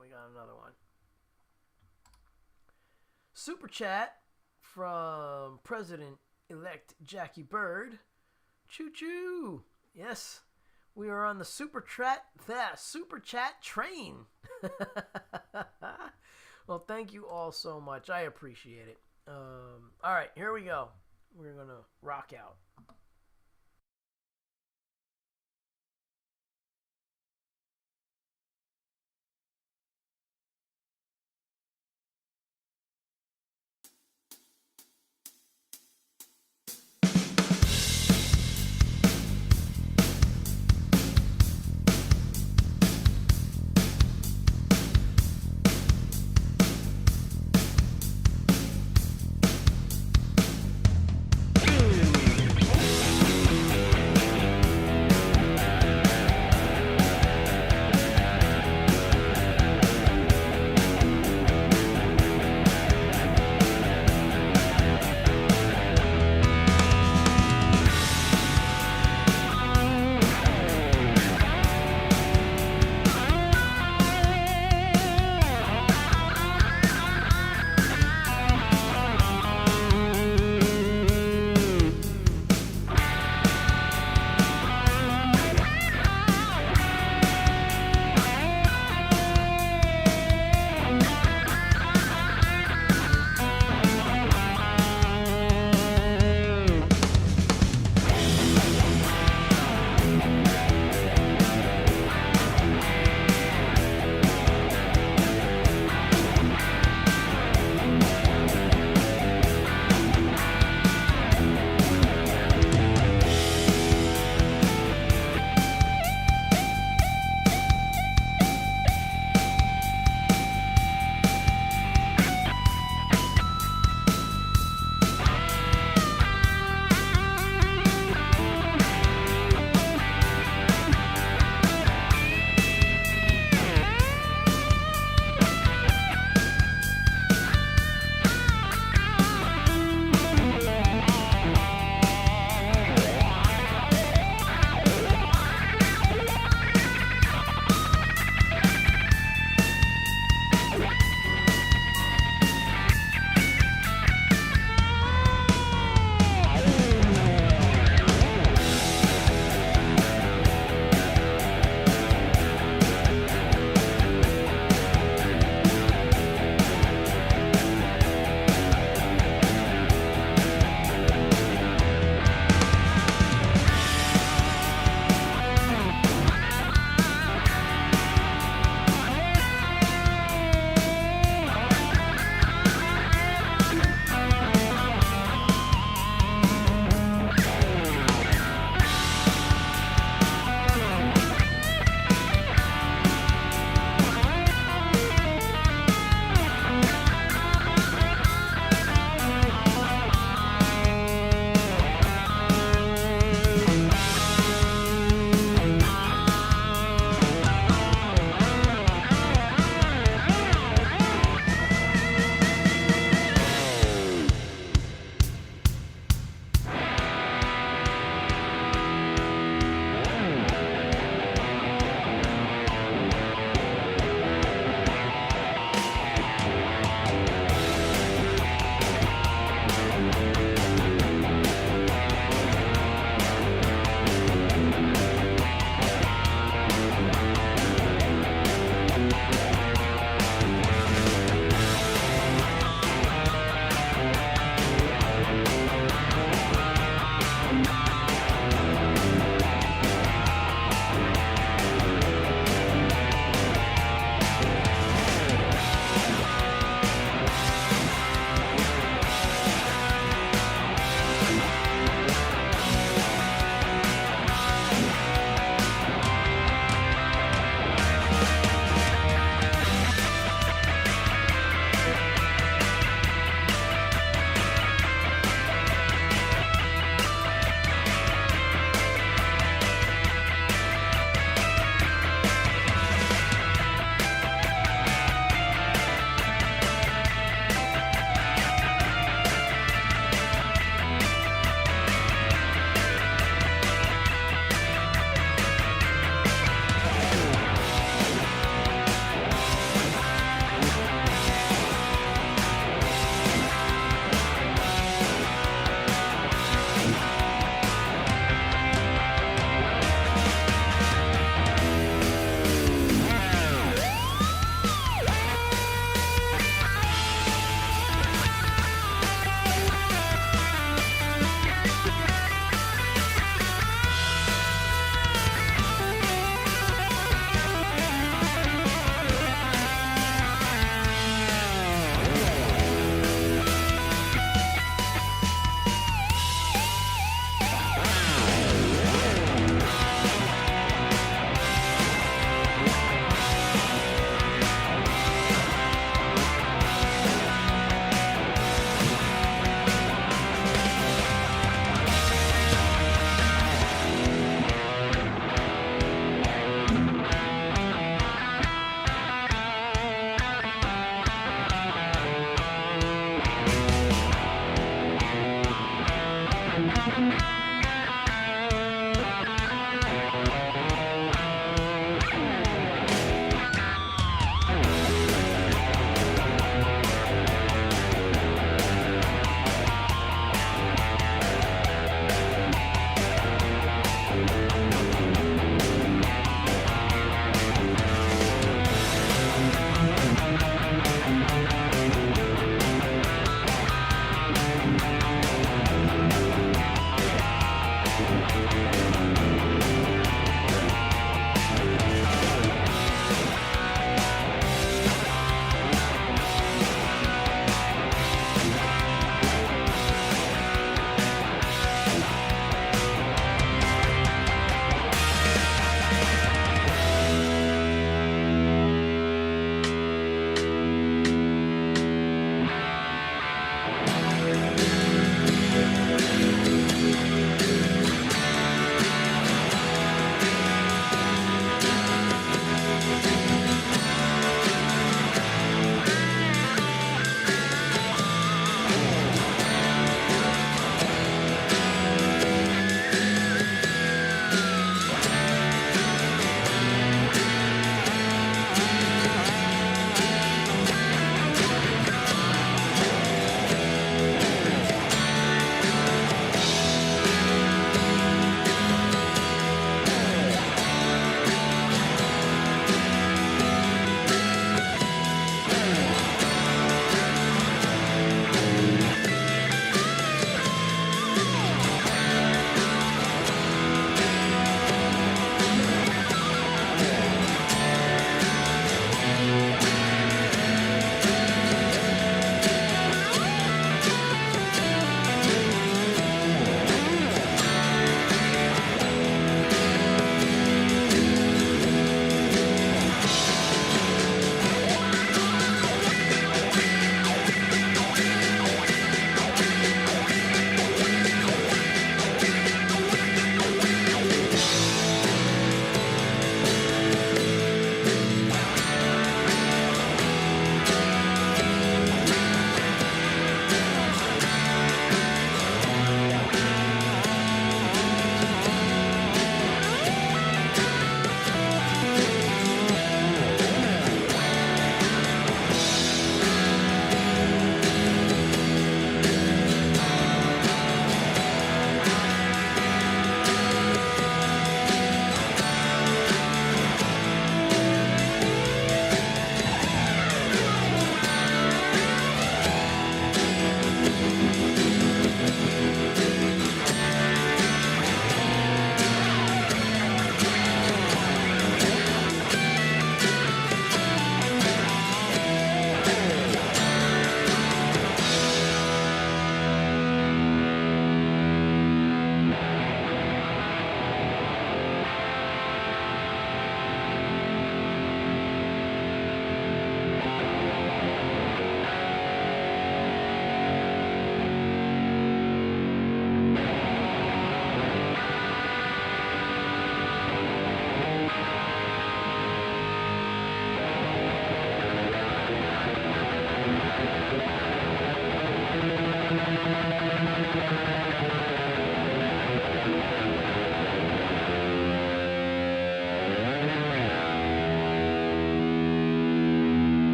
We got another one. Super chat from President-elect Jackie Bird. Choo-choo. Yes, we are on the super chat train. Well, thank you all so much. I appreciate it. All right, here we go. We're going to rock out.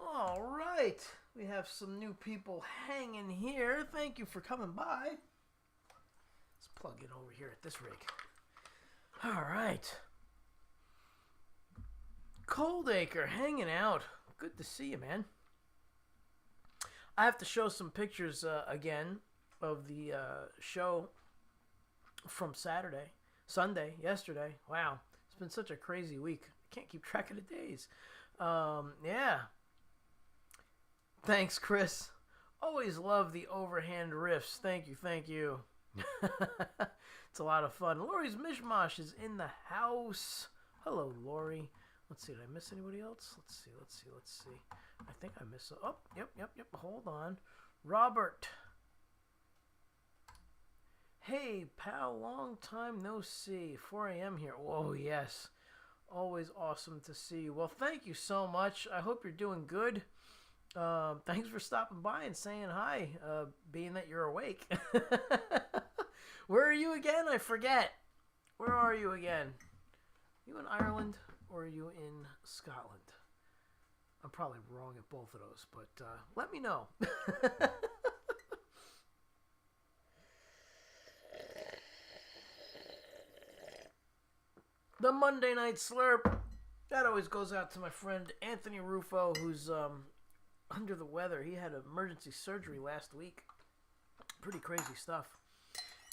All right. We have some new people hanging here. Thank you for coming by. Let's plug in over here at this rig. All right. Coldacre hanging out. Good to see you, man. I have to show some pictures again of the show from Sunday, yesterday. Wow. It's been such a crazy week. I can't keep track of the days. Yeah. Thanks, Chris. Always love the overhand riffs. Thank you. It's a lot of fun. Lori's Mishmash is in the house. Hello, Lori. Let's see. Did I miss anybody else? Let's see. I think I missed. Oh, yep. Hold on. Robert. Hey, pal. Long time no see. 4 a.m. here. Oh, yes. Always awesome to see you. Well, thank you so much. I hope you're doing good. Thanks for stopping by and saying hi, being that you're awake. Where are you again? I forget. Where are you again? You in Ireland or are you in Scotland? I'm probably wrong at both of those, but let me know. The Monday Night Slurp. That always goes out to my friend Anthony Rufo, who's under the weather. He had emergency surgery last week. Pretty crazy stuff.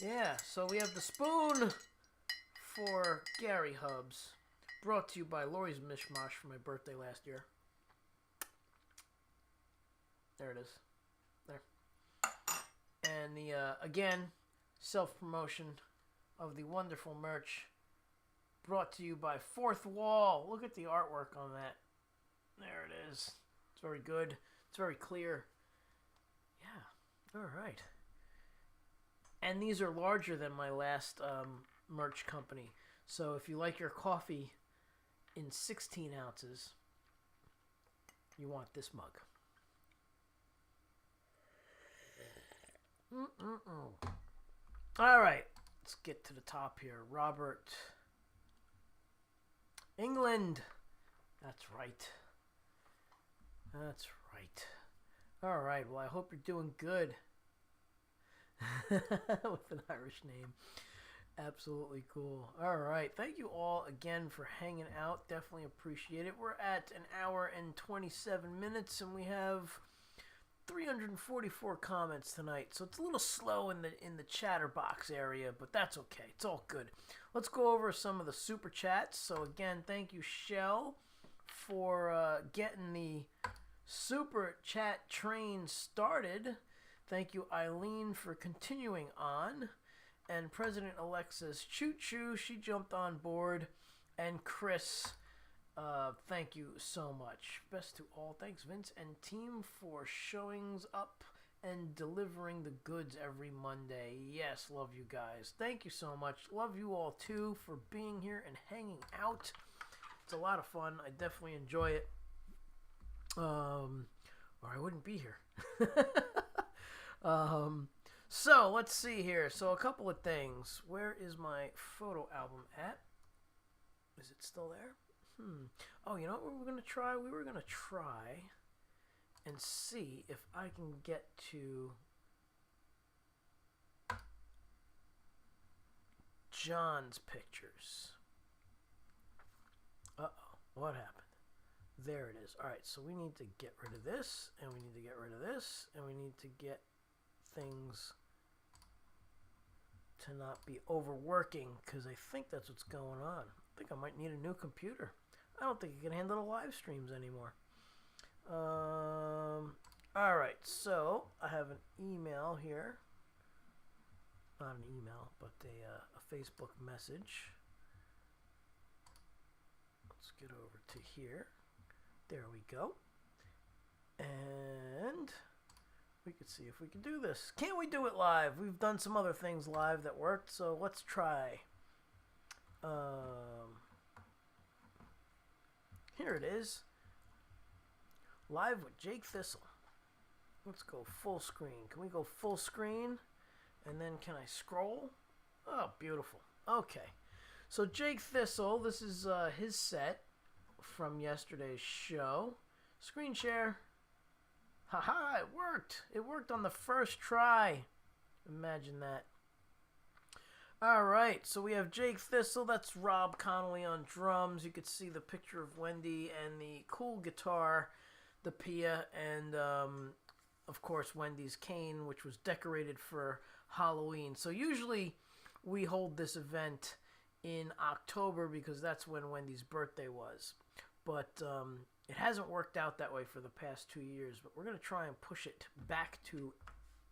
Yeah, so we have the spoon for Gary Hubs, brought to you by Lori's Mishmash for my birthday last year. There it is. There. And the, again, self-promotion of the wonderful merch brought to you by Fourth Wall. Look at the artwork on that. There it is. It's very good. It's very clear. Yeah. All right. And these are larger than my last merch company. So if you like your coffee in 16 ounces, you want this mug. All right. Let's get to the top here. Robert. England. That's right. All right. Well, I hope you're doing good. With an Irish name. Absolutely cool. All right. Thank you all again for hanging out. Definitely appreciate it. We're at an hour and 27 minutes, and we have 344 comments tonight. So it's a little slow in the chatterbox area, but that's okay. It's all good. Let's go over some of the super chats. So again, thank you, Shell, for getting the super chat train started. Thank you, Eileen, for continuing on. And President Alexa's choo-choo, she jumped on board. And Chris, thank you so much. Best to all. Thanks, Vince and team, for showings up and delivering the goods every Monday. Yes, love you guys. Thank you so much. Love you all, too, for being here and hanging out. It's a lot of fun. I definitely enjoy it. Or I wouldn't be here. So let's see here. So a couple of things. Where is my photo album at? Is it still there? Oh, you know what we were going to try? We were going to try and see if I can get to John's pictures. Uh-oh. What happened? There it is. All right, so we need to get rid of this, and we need to get rid of this, and we need to get things to not be overworking, because I think that's what's going on. I think I might need a new computer. I don't think it can handle the live streams anymore. All right, so I have an email here. Not an email, but a Facebook message. Let's get over to here. There we go. And we could see if we can do this. Can we do it live? We've done some other things live that worked, so let's try. Here it is. Live with Jake Thistle. Let's go full screen. Can we go full screen? And then can I scroll? Oh, beautiful. Okay. So Jake Thistle, this is his set from yesterday's show. Screen share. Haha, it worked. It worked on the first try. Imagine that. Alright, so we have Jake Thistle. That's Rob Connolly on drums. You could see the picture of Wendy and the cool guitar, the Pia, and of course Wendy's cane, which was decorated for Halloween. So usually we hold this event in October because that's when Wendy's birthday was. But it hasn't worked out that way for the past 2 years, but we're going to try and push it back to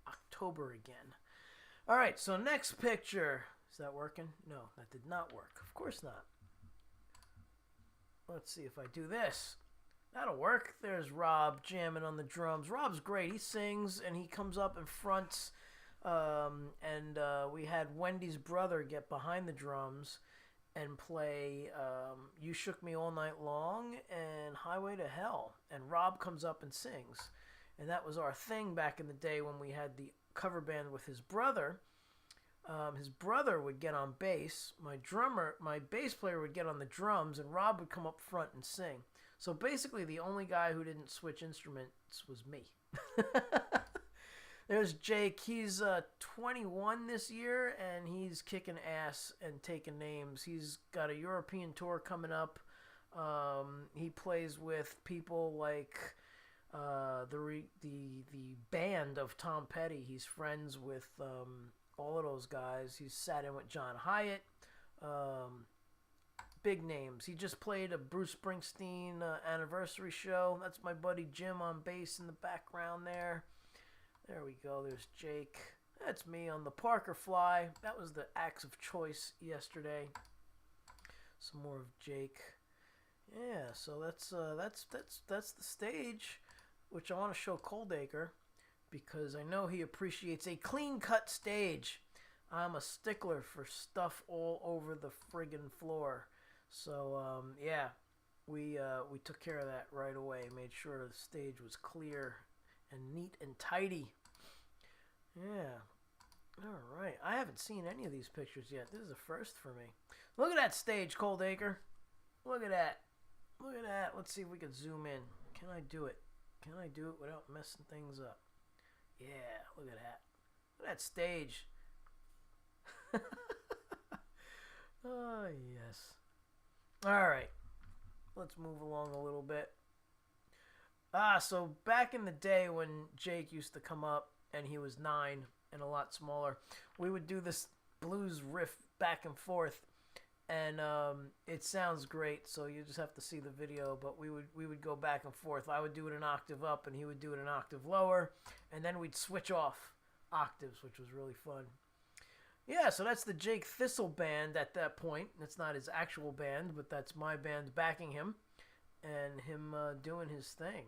October again. All right, so next picture. Is that working? No, that did not work. Of course not. Let's see if I do this. That'll work. There's Rob jamming on the drums. Rob's great. He sings and he comes up and fronts. We had Wendy's brother get behind the drums and play You Shook Me All Night Long and Highway to Hell. And Rob comes up and sings. And that was our thing back in the day when we had the cover band with his brother. His brother would get on bass. My bass player would get on the drums, and Rob would come up front and sing. So basically, the only guy who didn't switch instruments was me. There's Jake. He's 21 this year, and he's kicking ass and taking names. He's got a European tour coming up. He plays with people like the band of Tom Petty. He's friends with all of those guys. He's sat in with John Hyatt. Big names. He just played a Bruce Springsteen anniversary show. That's my buddy Jim on bass in the background there. There we go. There's Jake. That's me on the Parker Fly. That was the axe of choice yesterday. Some more of Jake. Yeah, so that's the stage, which I want to show Coldacre because I know he appreciates a clean-cut stage. I'm a stickler for stuff all over the friggin' floor. So yeah, we took care of that right away. Made sure the stage was clear and neat and tidy. Yeah. All right. I haven't seen any of these pictures yet. This is a first for me. Look at that stage, Coldacre. Look at that. Look at that. Let's see if we can zoom in. Can I do it? Can I do it without messing things up? Yeah, look at that. Look at that stage. Oh, yes. All right. Let's move along a little bit. So back in the day when Jake used to come up and he was 9 and a lot smaller, we would do this blues riff back and forth. And it sounds great, so you just have to see the video. But we would go back and forth. I would do it an octave up, and he would do it an octave lower, and then we'd switch off octaves, which was really fun. Yeah, so that's the Jake Thistle band at that point. That's not his actual band, but that's my band backing him, and him doing his thing.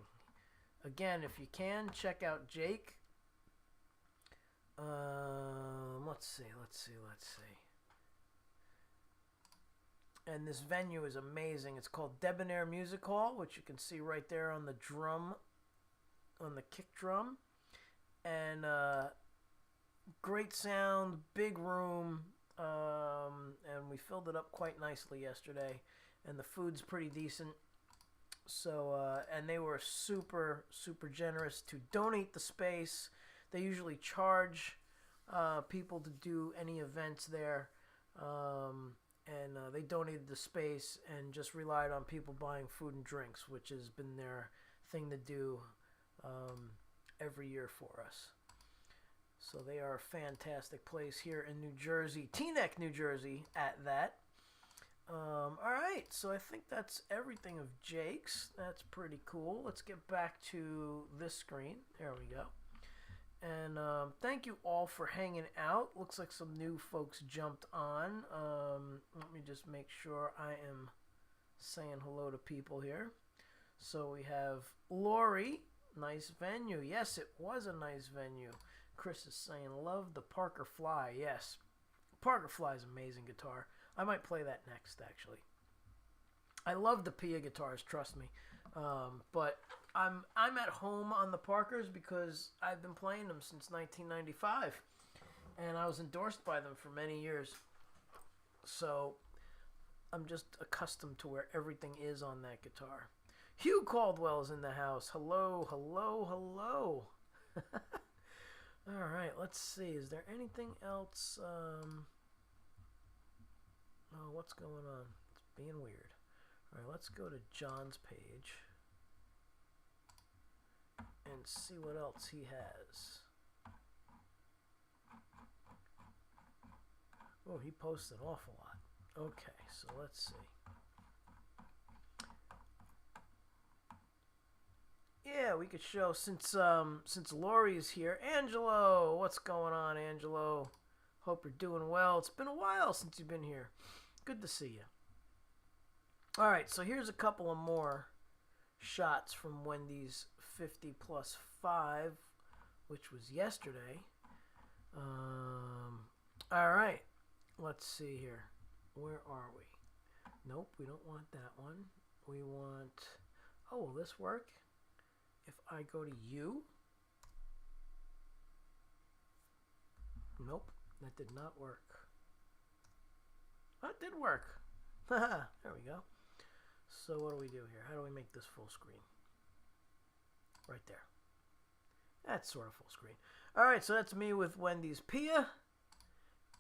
Again, if you can, check out Jake. Let's see. And this venue is amazing. It's called Debonair Music Hall, which you can see right there on the drum, on the kick drum. And great sound, big room, and we filled it up quite nicely yesterday. And the food's pretty decent. So, and they were super, super generous to donate the space. They usually charge people to do any events there. And they donated the space and just relied on people buying food and drinks, which has been their thing to do every year for us. So they are a fantastic place here in New Jersey, Teaneck, New Jersey, at that. All right, so I think that's everything of Jake's. That's pretty cool. Let's get back to this screen. There we go. And thank you all for hanging out. Looks like some new folks jumped on. Let me just make sure I am saying hello to people here. So we have Lori. Nice venue. Yes, it was a nice venue. Chris is saying, love the Parker Fly. Yes, Parker Fly is amazing guitar. I might play that next, actually. I love the Pia guitars, trust me. But I'm at home on the Parkers because I've been playing them since 1995. And I was endorsed by them for many years. So I'm just accustomed to where everything is on that guitar. Hugh Caldwell's in the house. Hello, hello, hello. All right, let's see. Is there anything else? Oh, what's going on? It's being weird. All right, let's go to John's page and see what else he has. Oh, he posts an awful lot. Okay, so let's see. Yeah, we could show since Lori is here. Angelo, what's going on, Angelo? Hope you're doing well. It's been a while since you've been here. Good to see you. All right, so here's a couple of more shots from Wendy's 50 plus 5, which was yesterday. All right, let's see here. Where are we? Nope, we don't want that one. We want... Oh, will this work? If I go to you? Nope, that did not work. That did work. Haha, there we go. So what do we do here? How do we make this full screen? Right there. That's sort of full screen. Alright, so that's me with Wendy's Pia.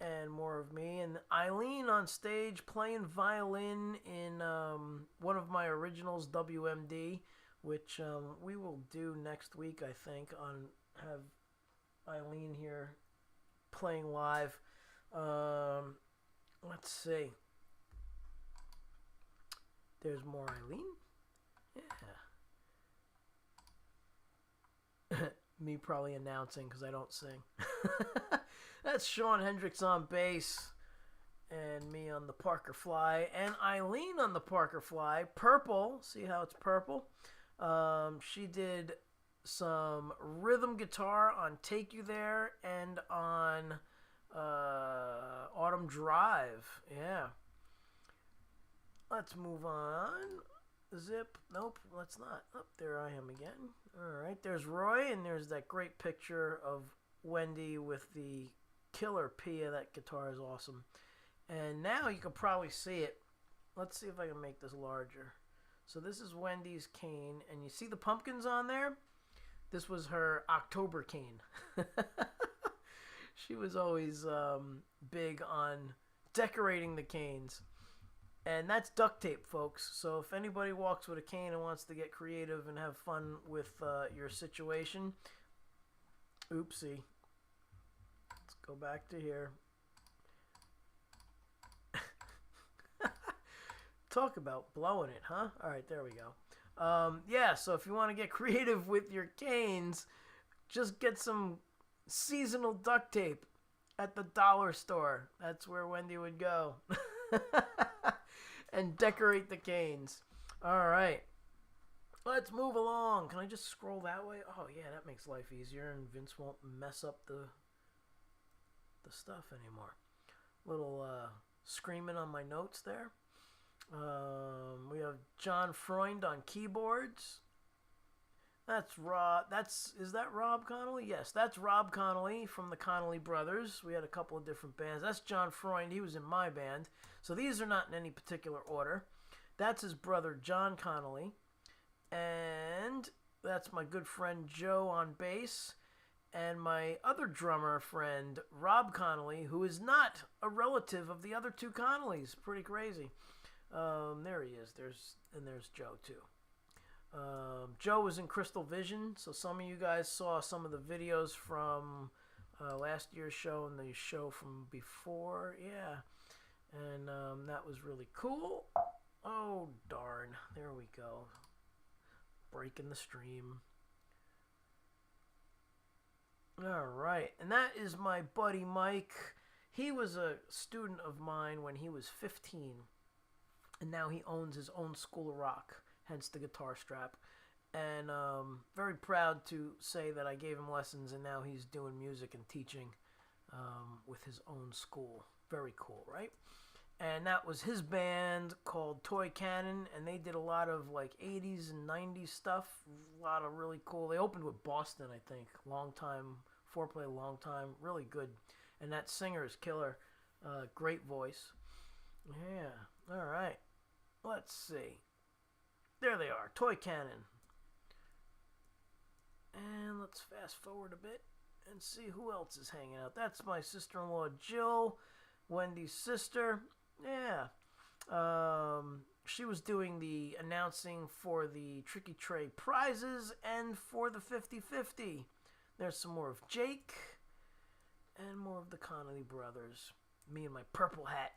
And more of me. And Eileen on stage playing violin in one of my originals, WMD, which we will do next week, I think, on have Eileen here playing live. Let's see. There's more Eileen. Yeah. Me probably announcing because I don't sing. That's Sean Hendricks on bass. And me on the Parker Fly. And Eileen on the Parker Fly. Purple. See how it's purple? She did some rhythm guitar on Take You There and on Autumn Drive. Yeah. Let's move on. Zip. Nope, let's not. Oh, there I am again. Alright, there's Roy, and there's that great picture of Wendy with the killer Pia. That guitar is awesome. And now you can probably see it. Let's see if I can make this larger. So this is Wendy's cane, and you see the pumpkins on there? This was her October cane. She was always big on decorating the canes. And that's duct tape, folks. So if anybody walks with a cane and wants to get creative and have fun with your situation, oopsie. Let's go back to here. Talk about blowing it, huh? All right, there we go. Yeah, so if you want to get creative with your canes, just get some seasonal duct tape at the dollar store. That's where Wendy would go. And decorate the canes. All right. Let's move along. Can I just scroll that way? Oh, yeah, that makes life easier, and Vince won't mess up the stuff anymore. Little screaming on my notes there. We have John Freund on keyboards. That's Rob. Is that Rob Connolly? Yes, that's Rob Connolly from the Connolly Brothers. We had a couple of different bands. That's John Freund. He was in my band. So these are not in any particular order. That's his brother John Connolly. And that's my good friend Joe on bass. And my other drummer friend Rob Connolly, who is not a relative of the other two Connollys. Pretty crazy. There he is. There's Joe too. Joe was in Crystal Vision, so some of you guys saw some of the videos from last year's show and the show from before. Yeah, and that was really cool. Oh, darn. There we go. Breaking the stream. All right, and that is my buddy Mike. He was a student of mine when he was 15, and now he owns his own School of Rock. Hence the guitar strap. And very proud to say that I gave him lessons and now he's doing music and teaching with his own school. Very cool, right? And that was his band called Toy Cannon, and they did a lot of like 80s and 90s stuff. A lot of really cool. They opened with Boston, I think. Long time, foreplay, long time. Really good. And that singer is killer. Great voice. Yeah. All right. Let's see. There they are, Toy Cannon. And let's fast forward a bit and see who else is hanging out. That's my sister-in-law, Jill, Wendy's sister. Yeah. She was doing the announcing for the Tricky Tray prizes and for the 50-50. There's some more of Jake and more of the Connolly brothers. Me and my purple hat.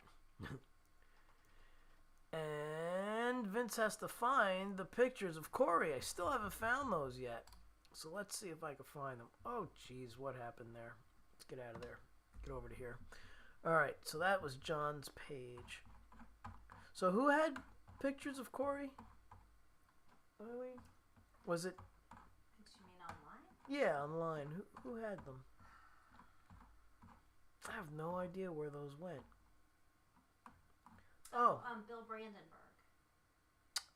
And Vince has to find the pictures of Corey. I still haven't found those yet. So let's see if I can find them. Oh, jeez, what happened there? Let's get out of there. Get over to here. All right, so that was John's page. So who had pictures of Corey? Was it? You mean online? Yeah, online. Who had them? I have no idea where those went. Oh. Bill Brandenburg.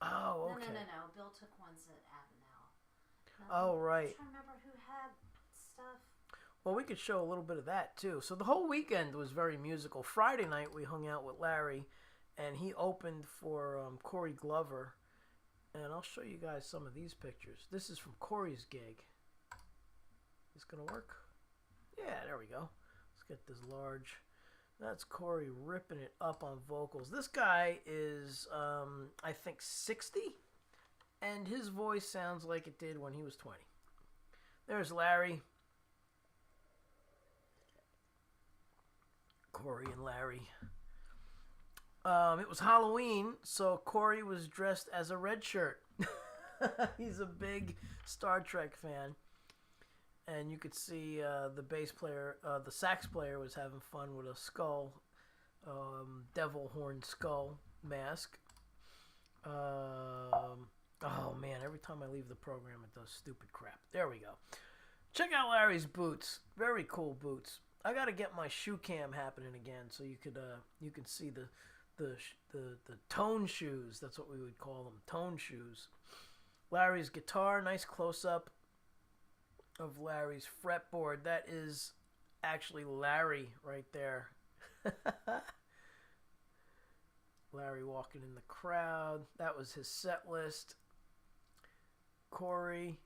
Oh, okay. No. Bill took ones at Avenel. Oh, right. I'm trying to remember who had stuff. Well, we could show a little bit of that, too. So the whole weekend was very musical. Friday night, we hung out with Larry, and he opened for Corey Glover. And I'll show you guys some of these pictures. This is from Corey's gig. Is this going to work? Yeah, there we go. Let's get this large. That's Corey ripping it up on vocals. This guy is, I think, 60. And his voice sounds like it did when he was 20. There's Larry. Corey and Larry. It was Halloween, so Corey was dressed as a red shirt. He's a big Star Trek fan. And you could see the bass player, the sax player was having fun with a skull, devil horn skull mask. Oh man, every time I leave the program it does stupid crap. There we go. Check out Larry's boots. Very cool boots. I gotta get my shoe cam happening again so you can see the tone shoes. That's what we would call them, tone shoes. Larry's guitar, nice close up of Larry's fretboard. That is actually Larry right there. Larry walking in the crowd. That was his set list. Corey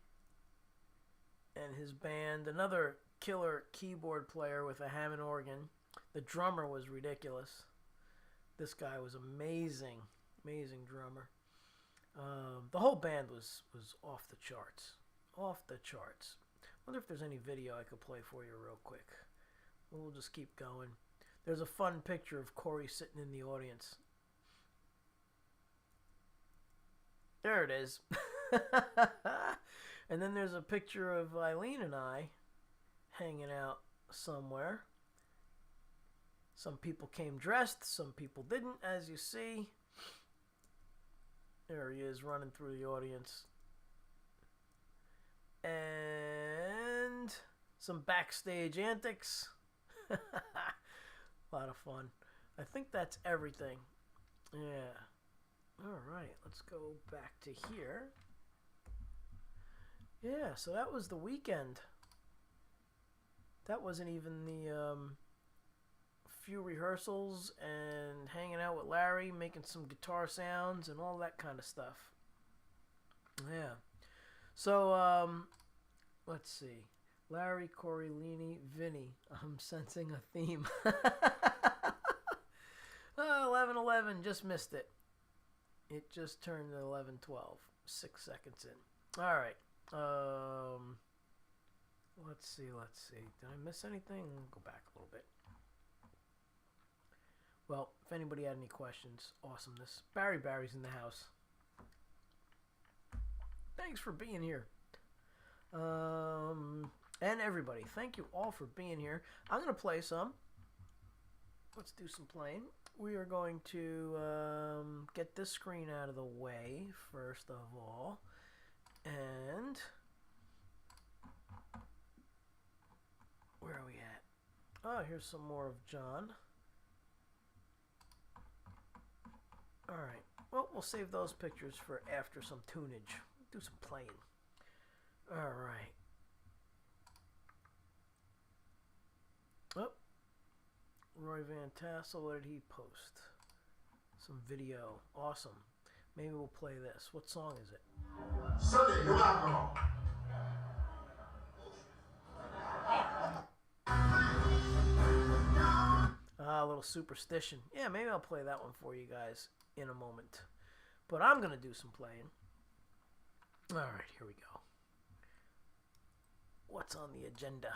and his band. Another killer keyboard player with a Hammond organ. The drummer was ridiculous. This guy was amazing. Amazing drummer. The whole band was off the charts. Off the charts. Wonder if there's any video I could play for you real quick. We'll just keep going. There's a fun picture of Corey sitting in the audience. There it is. And then there's a picture of Eileen and I hanging out somewhere. Some people came dressed, some people didn't, as you see. There he is running through the audience. And some backstage antics. A lot of fun. I think that's everything. Yeah. Alright, let's go back to here. Yeah, so that was the weekend. That wasn't even the few rehearsals and hanging out with Larry, making some guitar sounds and all that kind of stuff. Yeah. So, let's see. Larry, Corey, Leany, Vinny. I'm sensing a theme. 11:11, just missed it. It just turned 11:12. 6 seconds in. All right. Let's see. Did I miss anything? I'll go back a little bit. Well, if anybody had any questions, awesomeness. Barry's in the house. Thanks for being here. And everybody, thank you all for being here. I'm going to play some. Let's do some playing. We are going to get this screen out of the way, first of all. And where are we at? Oh, here's some more of John. Alright. Well, we'll save those pictures for after some tunage. Do some playing. Alright. Oh. Roy Van Tassel, what did he post? Some video. Awesome. Maybe we'll play this. What song is it? Sunday, no alcohol. A little Superstition. Yeah, maybe I'll play that one for you guys in a moment. But I'm going to do some playing. Alright, here we go. What's on the agenda?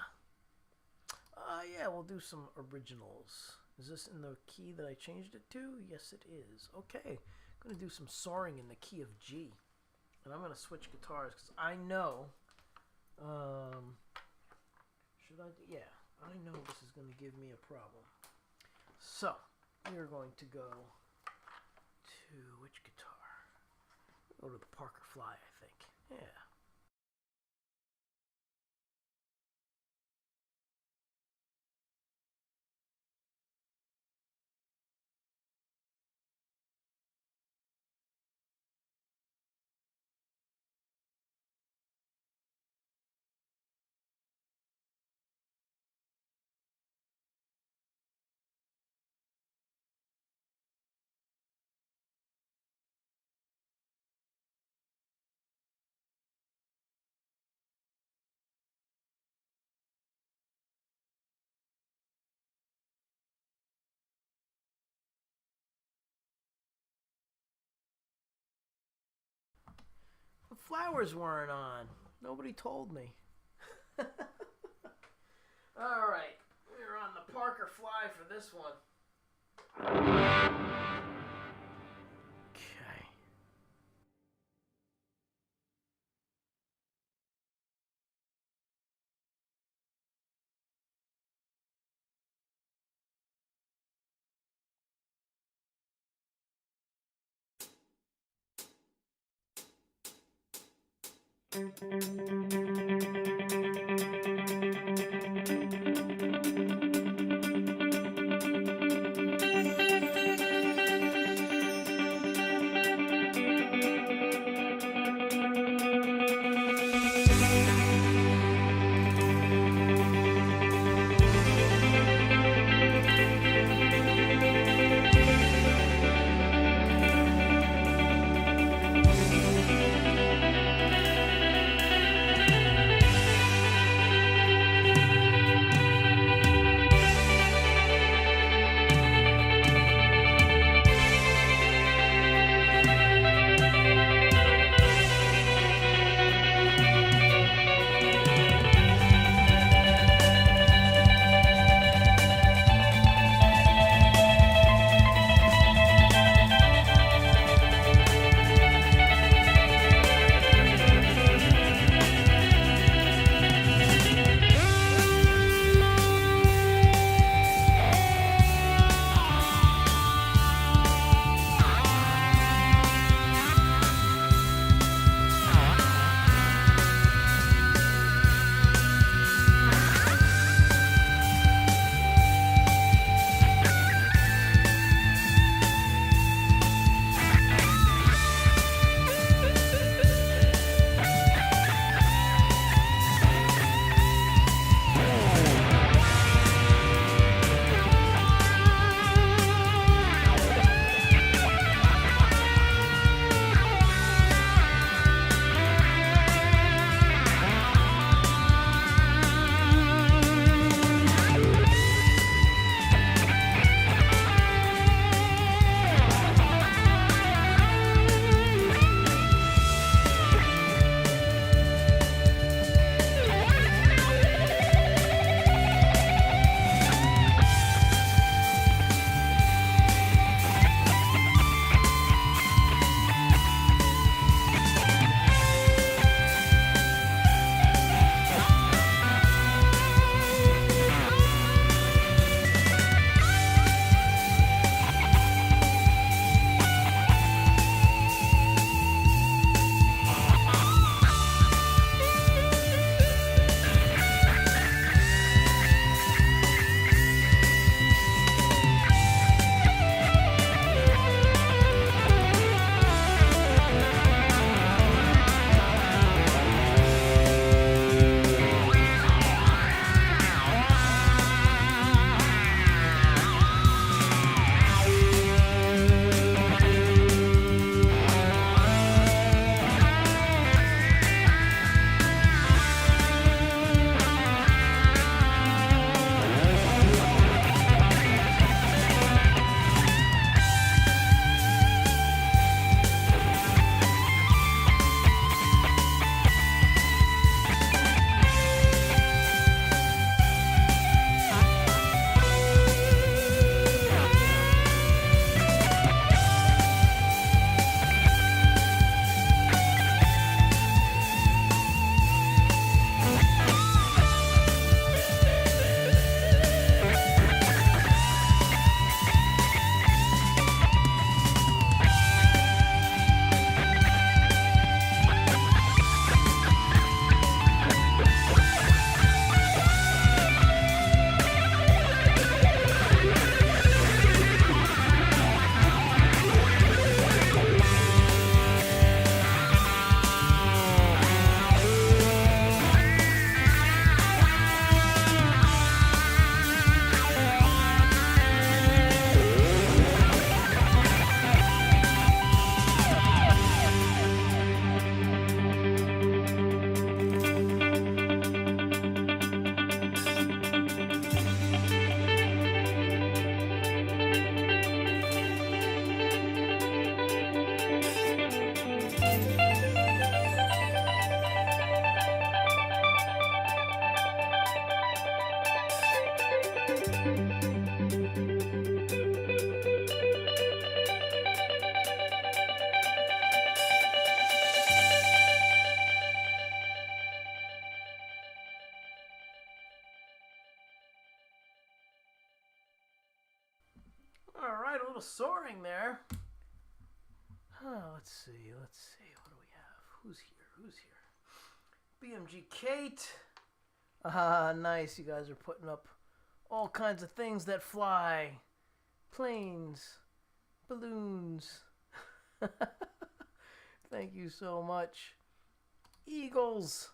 Yeah, we'll do some originals. Is this in the key that I changed it to? Yes, it is. Okay, I'm going to do some soaring in the key of G. And I'm going to switch guitars because I know... should I do... Yeah, I know this is going to give me a problem. So, we are going to go to... which guitar? Go to the Parker Fly, I think. Yeah. The flowers weren't on. Nobody told me. Alright, we're on the Parker Fly for this one. Okay. soaring there. Let's see. What do we have? Who's here? BMG Kate. Nice. You guys are putting up all kinds of things that fly. Planes. Balloons. Thank you so much. Eagles.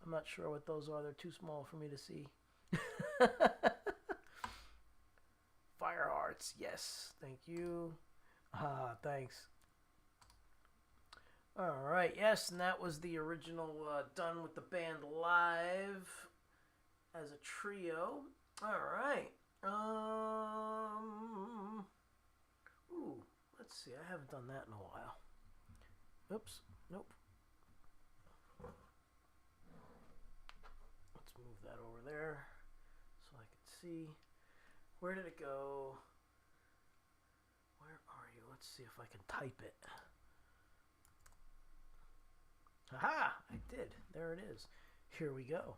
I'm not sure what those are. They're too small for me to see. Fire hearts. Yes. Thank you. Thanks. All right. Yes, and that was the original done with the band live as a trio. All right. Ooh, let's see. I haven't done that in a while. Oops. Nope. Let's move that over there so I can see. Where did it go? Where are you? Let's see if I can type it. Aha! I did. There it is. Here we go.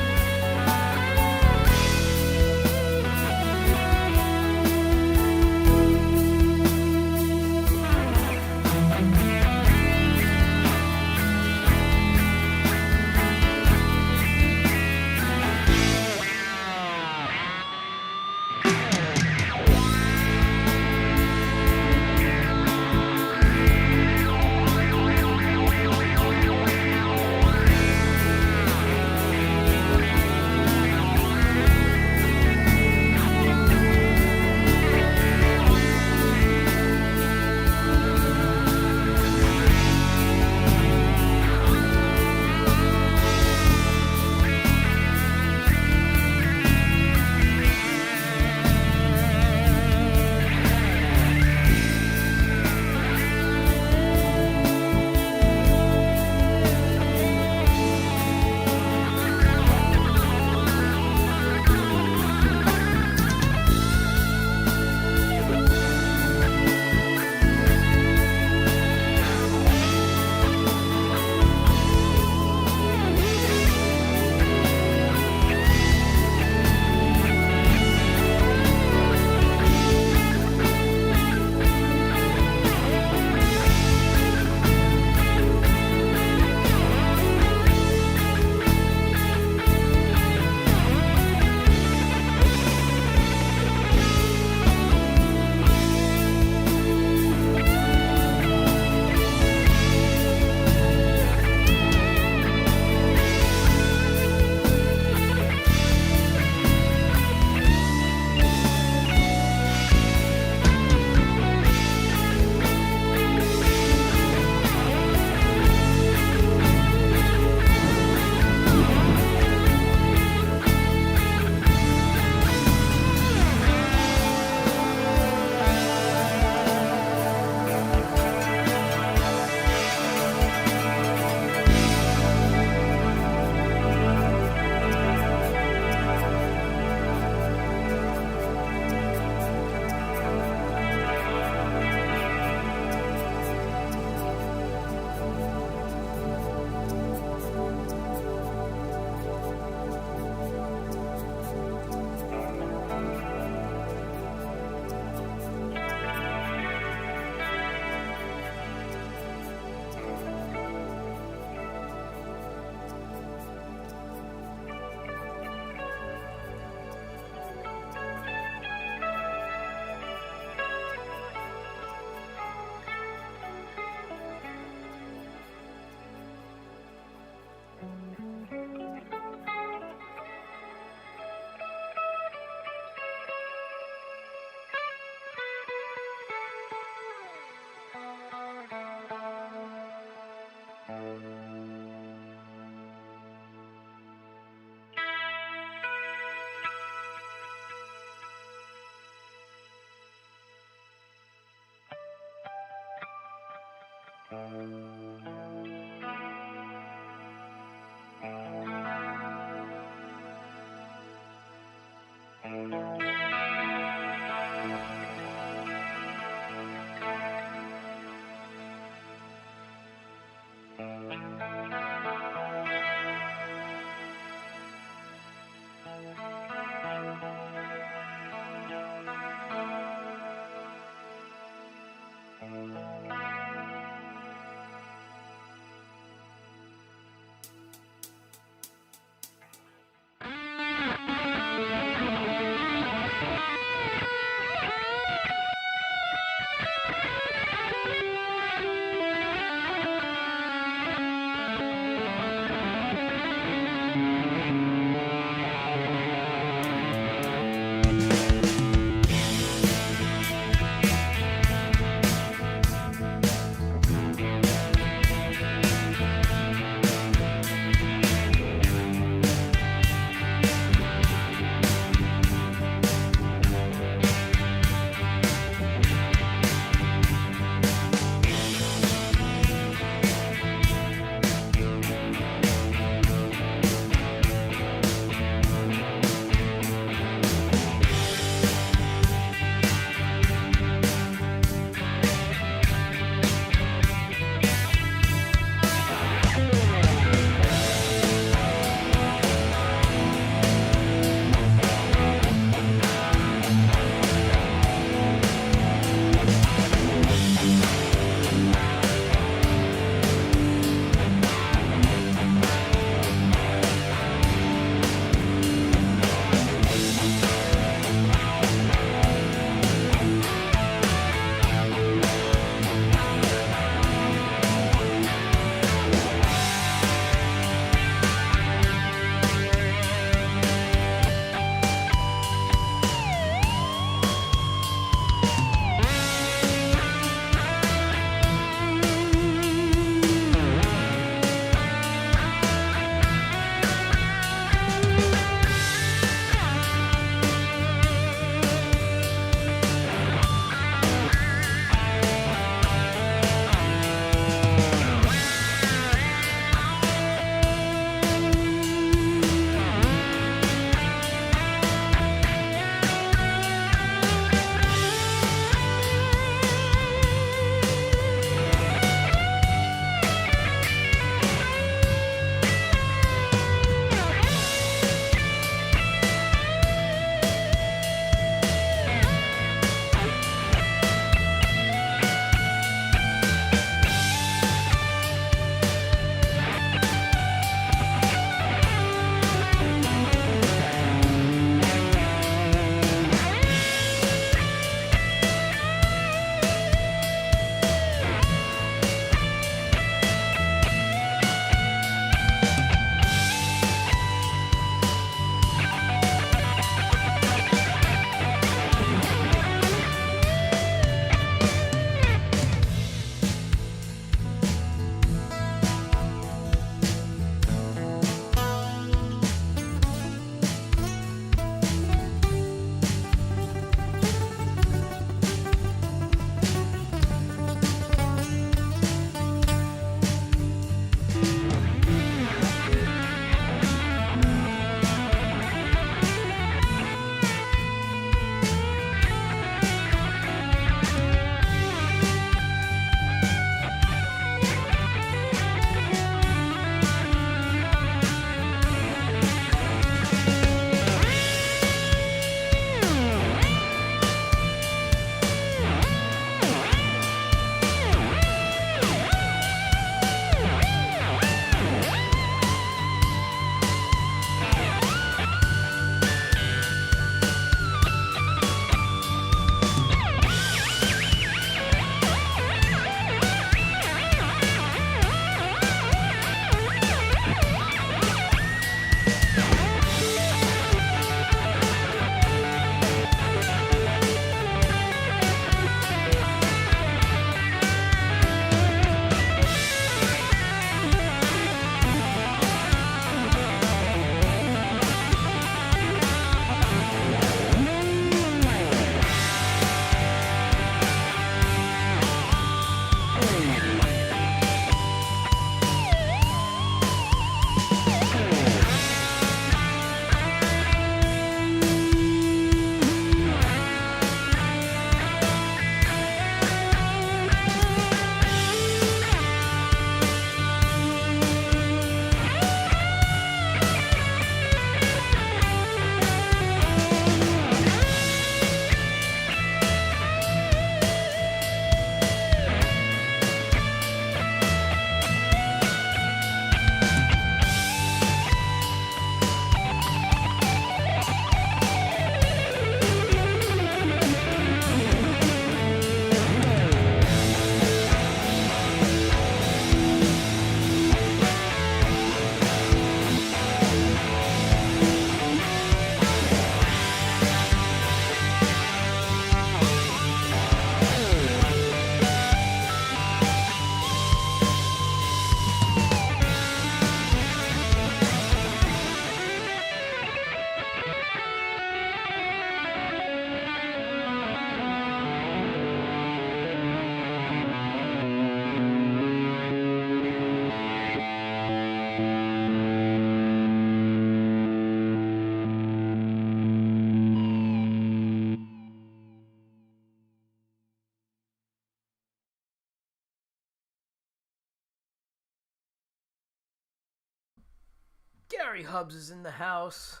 Gary Hubs is in the house.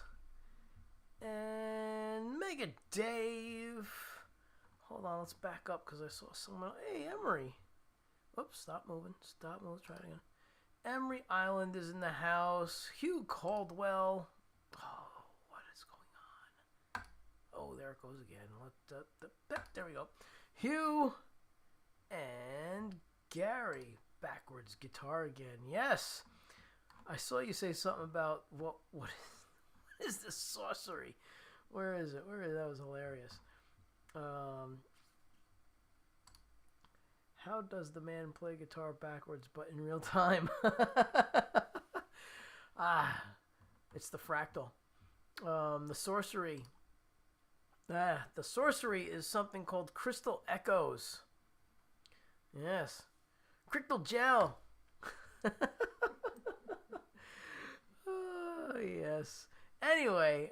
And Mega Dave. Hold on, let's back up because I saw someone. Hey, Emery. Oops, stop moving. Stop moving. Try it again. Emery Island is in the house. Hugh Caldwell. Oh, what is going on? Oh, there it goes again. There we go. Hugh and Gary. Backwards guitar again. Yes. I saw you say something about what is this sorcery? Where is it? That was hilarious. How does the man play guitar backwards but in real time? It's the fractal. The sorcery. The sorcery is something called crystal echoes. Yes. Crystal gel. Oh, yes. Anyway,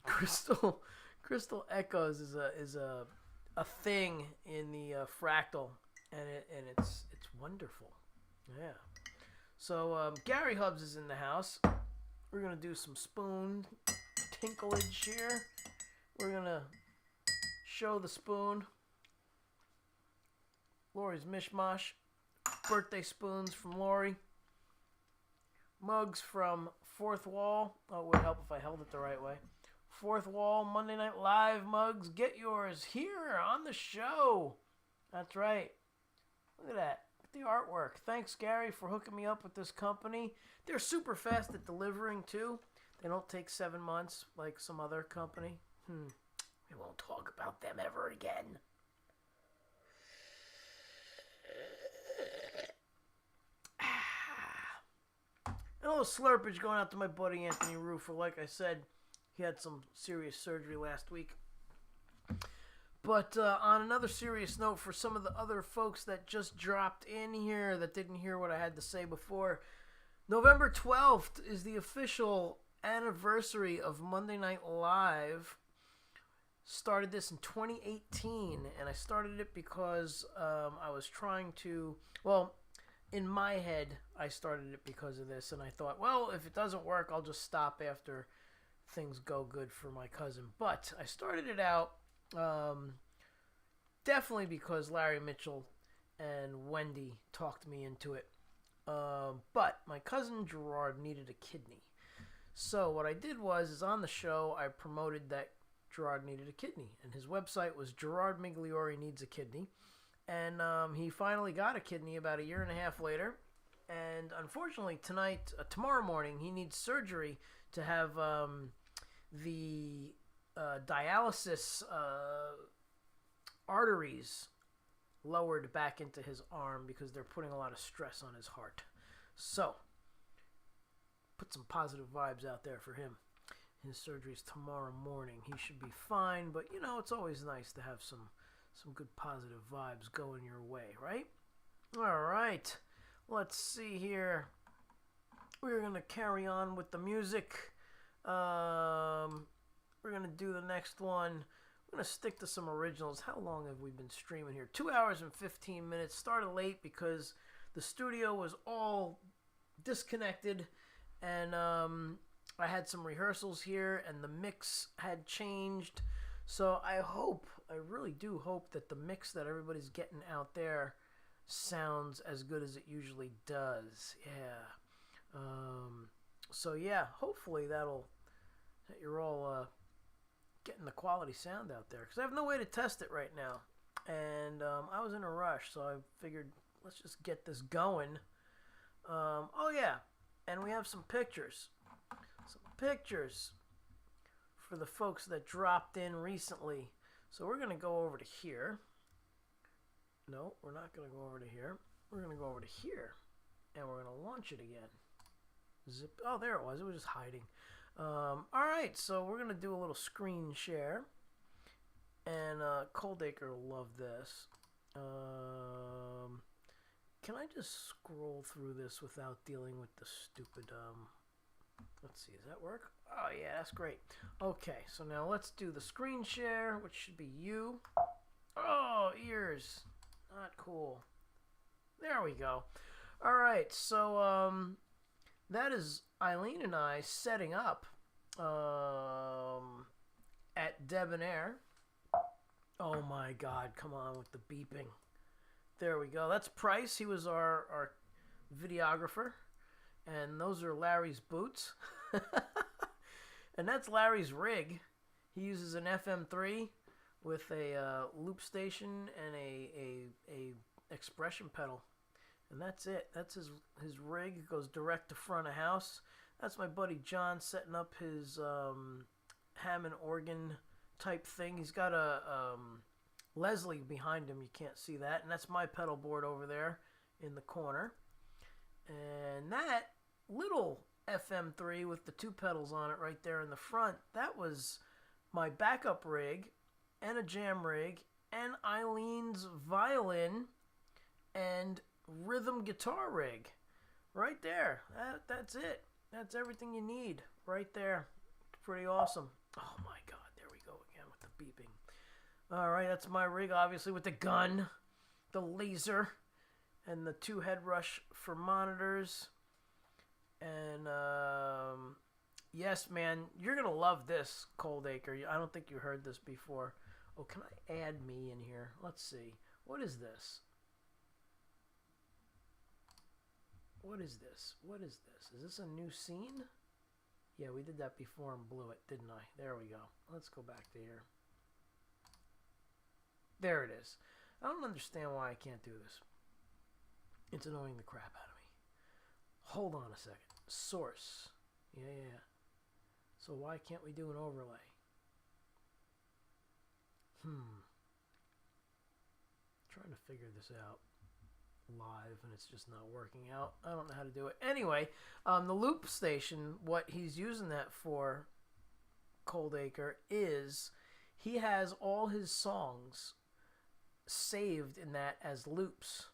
crystal echoes is a thing in the fractal, and it's wonderful. Yeah. So Gary Hubs is in the house. We're gonna do some spoon tinklage here. We're gonna show the spoon. Lori's Mishmash. Birthday spoons from Lori. Mugs from Fourth Wall. Oh, it would help if I held it the right way. Fourth Wall Monday Night Live mugs. Get yours here on the show. That's right. Look at that. Look at the artwork. Thanks, Gary, for hooking me up with this company. They're super fast at delivering, too. They don't take 7 months like some other company. We won't talk about them ever again. And a little slurpage going out to my buddy Anthony Roofer. Like I said, he had some serious surgery last week. But on another serious note, for some of the other folks that just dropped in here that didn't hear what I had to say before, November 12th is the official anniversary of Monday Night Live. Started this in 2018, and I started it because I was trying to, well, in my head, I started it because of this, and I thought, well, if it doesn't work, I'll just stop after things go good for my cousin. But I started it out definitely because Larry Mitchell and Wendy talked me into it. But my cousin Gerard needed a kidney. So what I did was on the show, I promoted that Gerard needed a kidney, and his website was Gerard Migliori Needs a Kidney. And he finally got a kidney about 1.5 years later. And unfortunately, tomorrow morning, he needs surgery to have the dialysis arteries lowered back into his arm because they're putting a lot of stress on his heart. So, put some positive vibes out there for him. His surgery's tomorrow morning. He should be fine, but you know, it's always nice to have some good positive vibes going your way, right? All right, let's see here. We're going to carry on with the music. We're going to do the next one. I'm going to stick to some originals. How long have we been streaming here? 2 hours and 15 minutes. Started late because the studio was all disconnected, and I had some rehearsals here, and the mix had changed. So I really do hope that the mix that everybody's getting out there sounds as good as it usually does. Yeah. So yeah, hopefully that you're all getting the quality sound out there. Because I have no way to test it right now. And I was in a rush, so I figured let's just get this going. Oh yeah, and we have some pictures. Some pictures for the folks that dropped in recently. So we're going to go over to here. No, we're not going to go over to here. We're going to go over to here. And we're going to launch it again. Zip. Oh, there it was. It was just hiding. All right, so we're going to do a little screen share. And Coldacre will love this. Can I just scroll through this without dealing with the stupid... Let's see, does that work? Oh, yeah, that's great. Okay, so now let's do the screen share, which should be you. Oh, ears. Not cool. There we go. All right, so that is Eileen and I setting up at Debonair. Oh my God, come on with the beeping. There we go. That's Price. He was our videographer. And those are Larry's boots. And that's Larry's rig. He uses an FM3 with a loop station and a expression pedal. And that's it. That's his rig. It goes direct to front of house. That's my buddy John setting up his Hammond organ type thing. He's got a Leslie behind him. You can't see that. And that's my pedal board over there in the corner. And that little FM3 with the 2 pedals on it right there in the front, that was my backup rig and a jam rig and Eileen's violin and rhythm guitar rig right there. That's it. That's everything you need right there. Pretty awesome. Oh my God, there we go again with the beeping. All right, that's my rig, obviously, with the gun, the laser, and the 2 head rush for monitors. And yes, man, you're gonna love this, Coldacre. I don't think you heard this before. Oh, can I add me in here? Let's see. What is this? What is this? What is this? Is this a new scene? Yeah, we did that before and blew it, didn't I? There we go. Let's go back to here. There it is. I don't understand why I can't do this. It's annoying the crap out of me. Hold on a second. Source. Yeah. So why can't we do an overlay? Trying to figure this out live and it's just not working out. I don't know how to do it. Anyway, the loop station, what he's using that for, Coldacre, is he has all his songs saved in that as loops.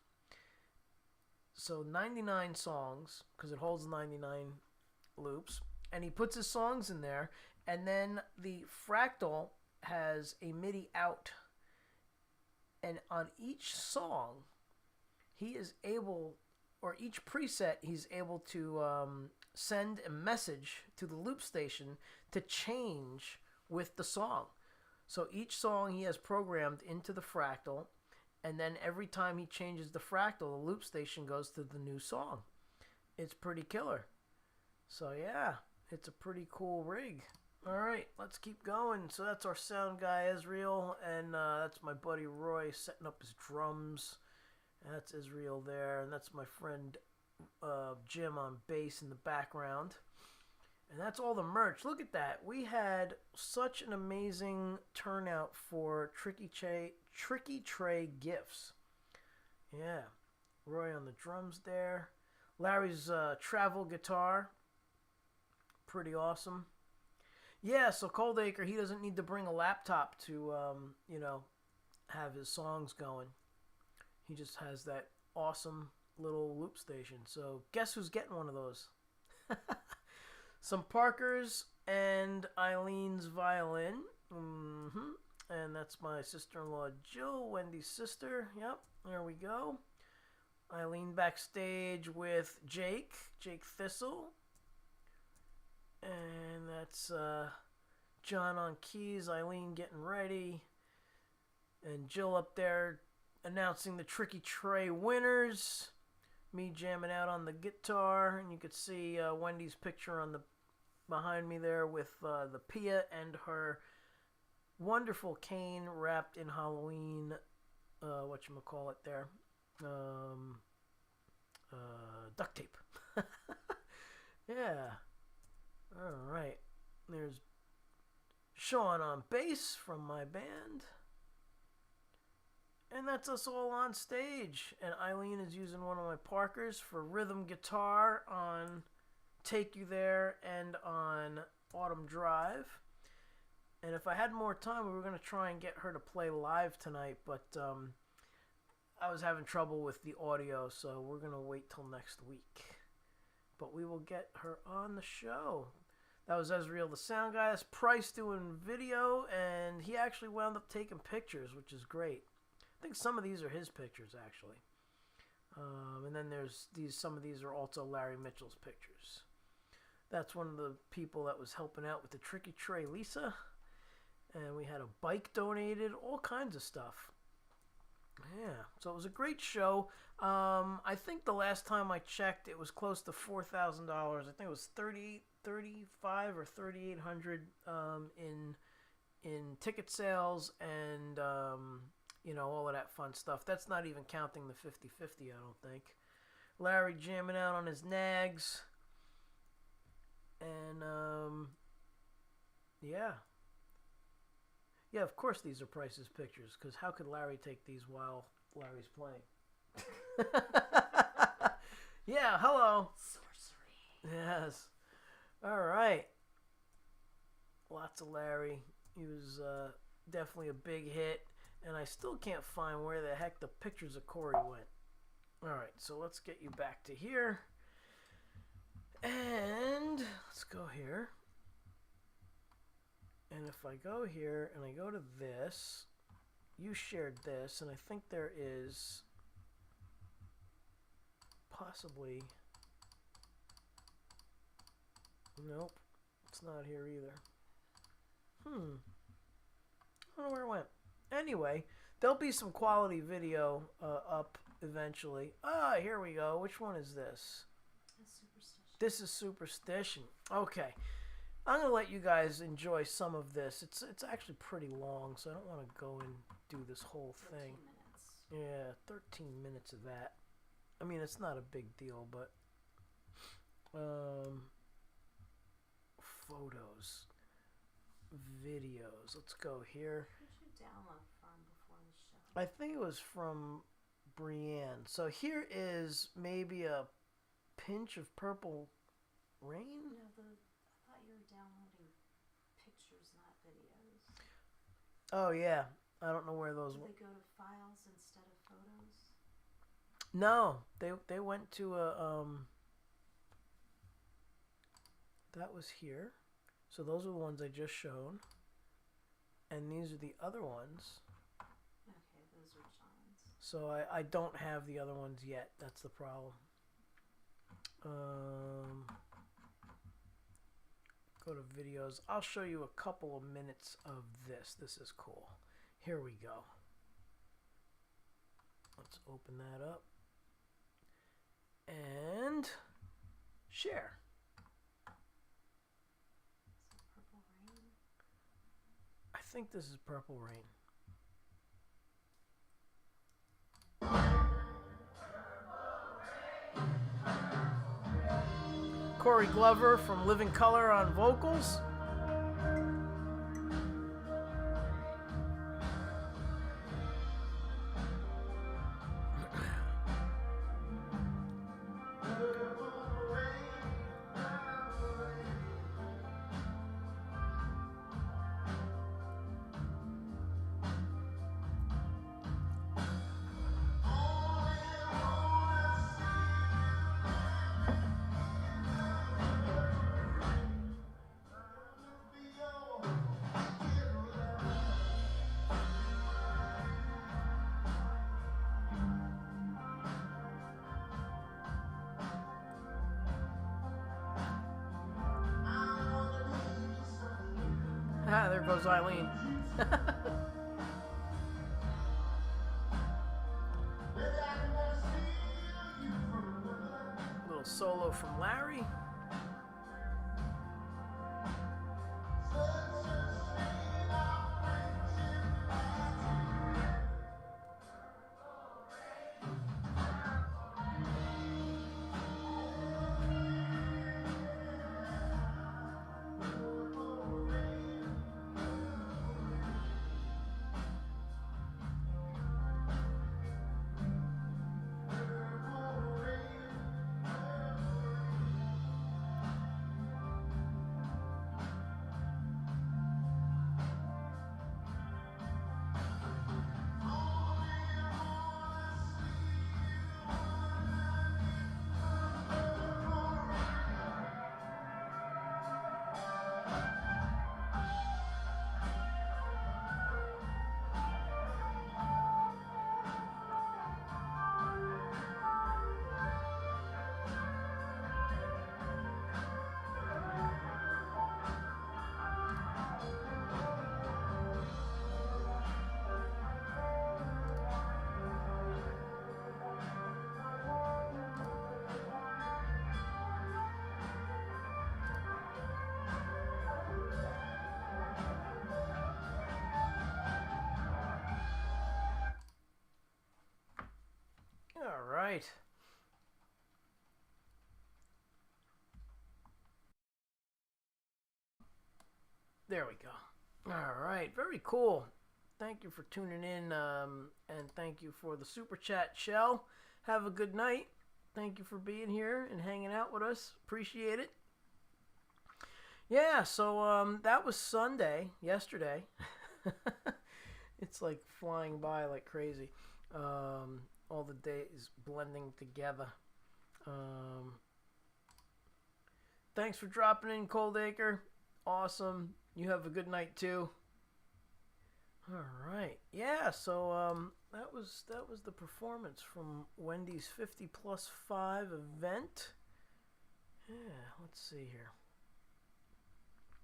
So 99 songs, because it holds 99 loops, and he puts his songs in there, and then the Fractal has a MIDI out, and on each song he is able, or each preset, he's able to send a message to the loop station to change with the song. So each song he has programmed into the Fractal, and then every time he changes the Fractal, the loop station goes to the new song. It's pretty killer. So yeah, it's a pretty cool rig. All right, let's keep going. So that's our sound guy, Israel, and that's my buddy Roy setting up his drums. And that's Israel there, and that's my friend Jim on bass in the background. And that's all the merch. Look at that. We had such an amazing turnout for Tricky Tray gifts. Yeah. Roy on the drums there. Larry's travel guitar. Pretty awesome. Yeah, so Coldacre, he doesn't need to bring a laptop to, have his songs going. He just has that awesome little loop station. So guess who's getting one of those? Some Parkers and Eileen's violin. And that's my sister-in-law Jill, Wendy's sister. Yep, there we go. Eileen backstage with Jake Thistle. And that's John on keys, Eileen getting ready. And Jill up there announcing the Tricky Tray winners. Me jamming out on the guitar. And you could see Wendy's picture on the behind me there with the Pia and her wonderful cane wrapped in Halloween, whatchamacallit there, duct tape. Yeah. Alright. There's Sean on bass from my band. And that's us all on stage. And Eileen is using one of my Parkers for rhythm guitar on Take You There and on Autumn Drive. And if I had more time, we were going to try and get her to play live tonight, but I was having trouble with the audio, so we're going to wait till next week. But we will get her on the show. That was Ezreal, the sound guy. That's Price doing video, and he actually wound up taking pictures, which is great. I think some of these are his pictures, actually. And then there's these. Some of these are also Larry Mitchell's pictures. That's one of the people that was helping out with the Tricky Tray, Lisa. And we had a bike donated, all kinds of stuff. Yeah, so it was a great show. I think the last time I checked, it was close to $4,000. I think it was 35 or 3,800 in ticket sales and all of that fun stuff. That's not even counting the 50-50, I don't think. Larry jamming out on his nags. And yeah. Yeah, of course these are Price's pictures, because how could Larry take these while Larry's playing? Yeah, hello. Sorcery. Yes. All right. Lots of Larry. He was definitely a big hit, and I still can't find where the heck the pictures of Corey went. All right, so let's get you back to here. And let's go here. And if I go here and I go to this, you shared this, and I think there is possibly, nope, it's not here either. I don't know where it went. Anyway, there'll be some quality video up eventually. Ah, here we go. Which one is this? Superstition. This is Superstition. Okay. I'm going to let you guys enjoy some of this. It's actually pretty long, so I don't want to go and do this whole thing. 13 minutes. Yeah, 13 minutes of that. I mean, it's not a big deal, but photos, videos. Let's go here. Who did you download from before the show? I think it was from Brienne. So here is maybe a pinch of Purple Rain. No, I thought you were downloading pictures, not videos. Oh yeah, I don't know where those Did were. they go to files instead of photos? No, they went to a that was here. So those are the ones I just showed. And these are the other ones. Okay, those are John's. So I don't have the other ones yet. That's the problem. Go to videos. I'll show you a couple of minutes of this. This is cool. Here we go. Let's open that up. And share. Is it Purple Rain? I think this is Purple Rain. Corey Glover from Living Color on vocals. Ah, there goes Eileen. Little solo from Larry. right. There we go. All right. Very cool. Thank you for tuning in, and thank you for the super chat, Shell. Have a good night. Thank you for being here and hanging out with us. Appreciate it. Yeah, so that was Sunday, yesterday. It's like flying by like crazy. All the days blending together. Thanks for dropping in, Coldacre. Awesome. You have a good night too. All right. Yeah, so that was the performance from Wendy's 50+5 event. Yeah, let's see here.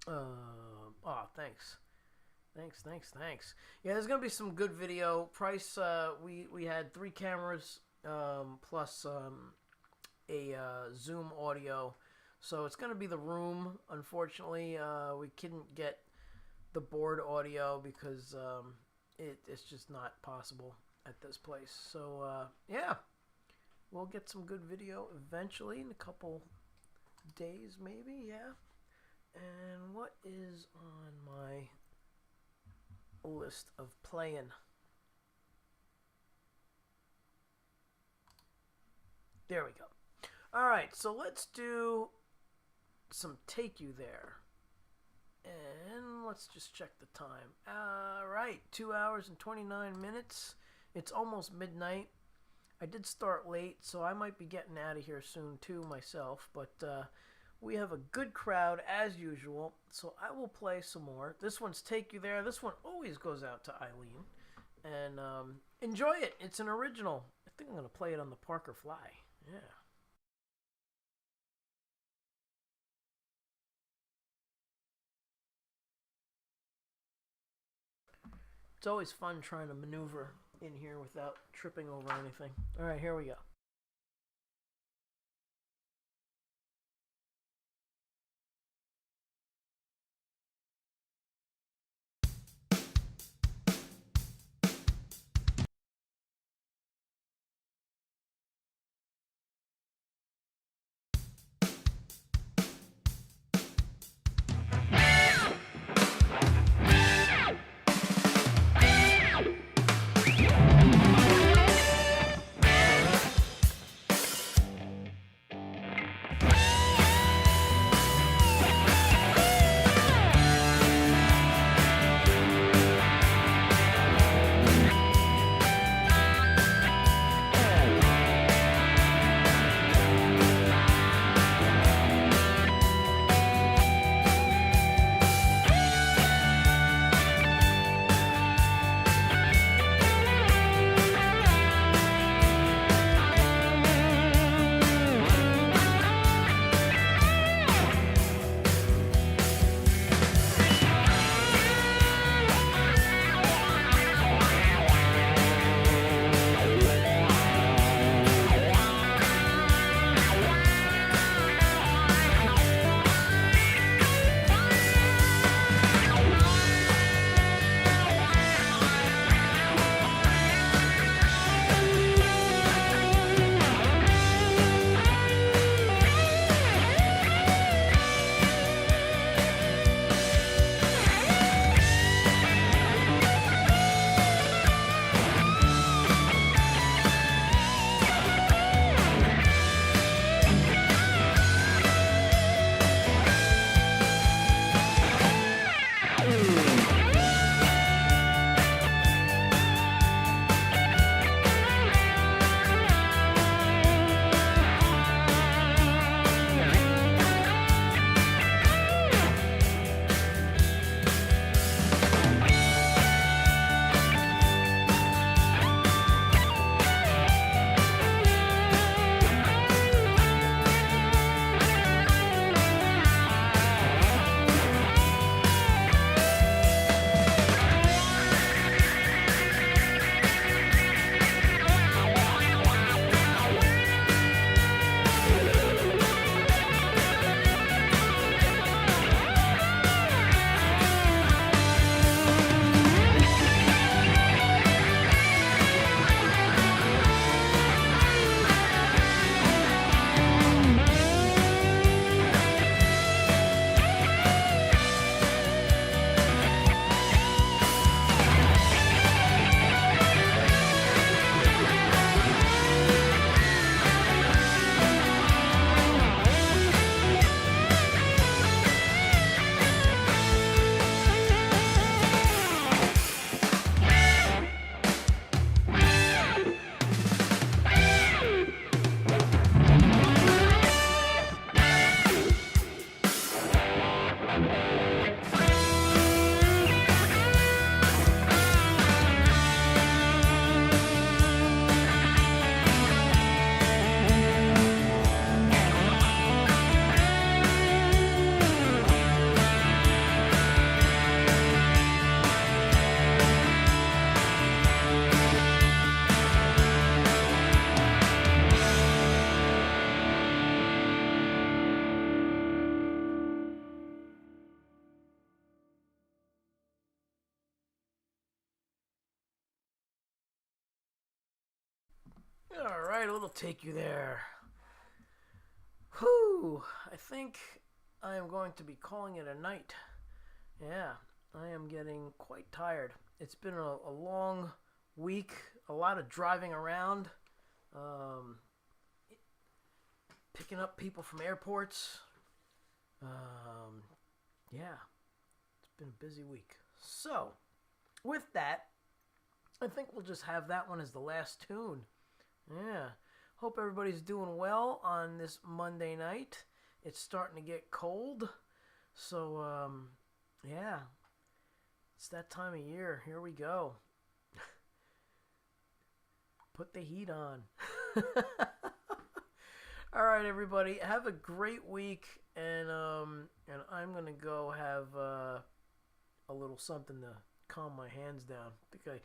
Oh, thanks. Thanks. Yeah, there's gonna be some good video. Price, we had 3 cameras, plus a Zoom audio. So it's gonna be the room. Unfortunately, we couldn't get the board audio because it's just not possible at this place. So yeah, we'll get some good video eventually in a couple days, maybe. Yeah. And what is on my list of playing? There we go. All right, so let's do some Take You There. And let's just check the time. All right, 2 hours and 29 minutes. It's almost midnight. I did start late, so I might be getting out of here soon too myself, but we have a good crowd as usual, so I will play some more. This one's Take You There. This one always goes out to Eileen. And enjoy it. It's an original. I think I'm going to play it on the Parker Fly. Yeah. It's always fun trying to maneuver in here without tripping over anything. All right, here we go. All right, a little take you there. Whew, I think I am going to be calling it a night. Yeah, I am getting quite tired. It's been a long week, a lot of driving around, picking up people from airports. Yeah, it's been a busy week. So, with that, I think we'll just have that one as the last tune. Yeah. Hope everybody's doing well on this Monday night. It's starting to get cold. So, yeah. It's that time of year. Here we go. Put the heat on. All right, everybody. Have a great week. And I'm going to go have a little something to calm my hands down. Okay.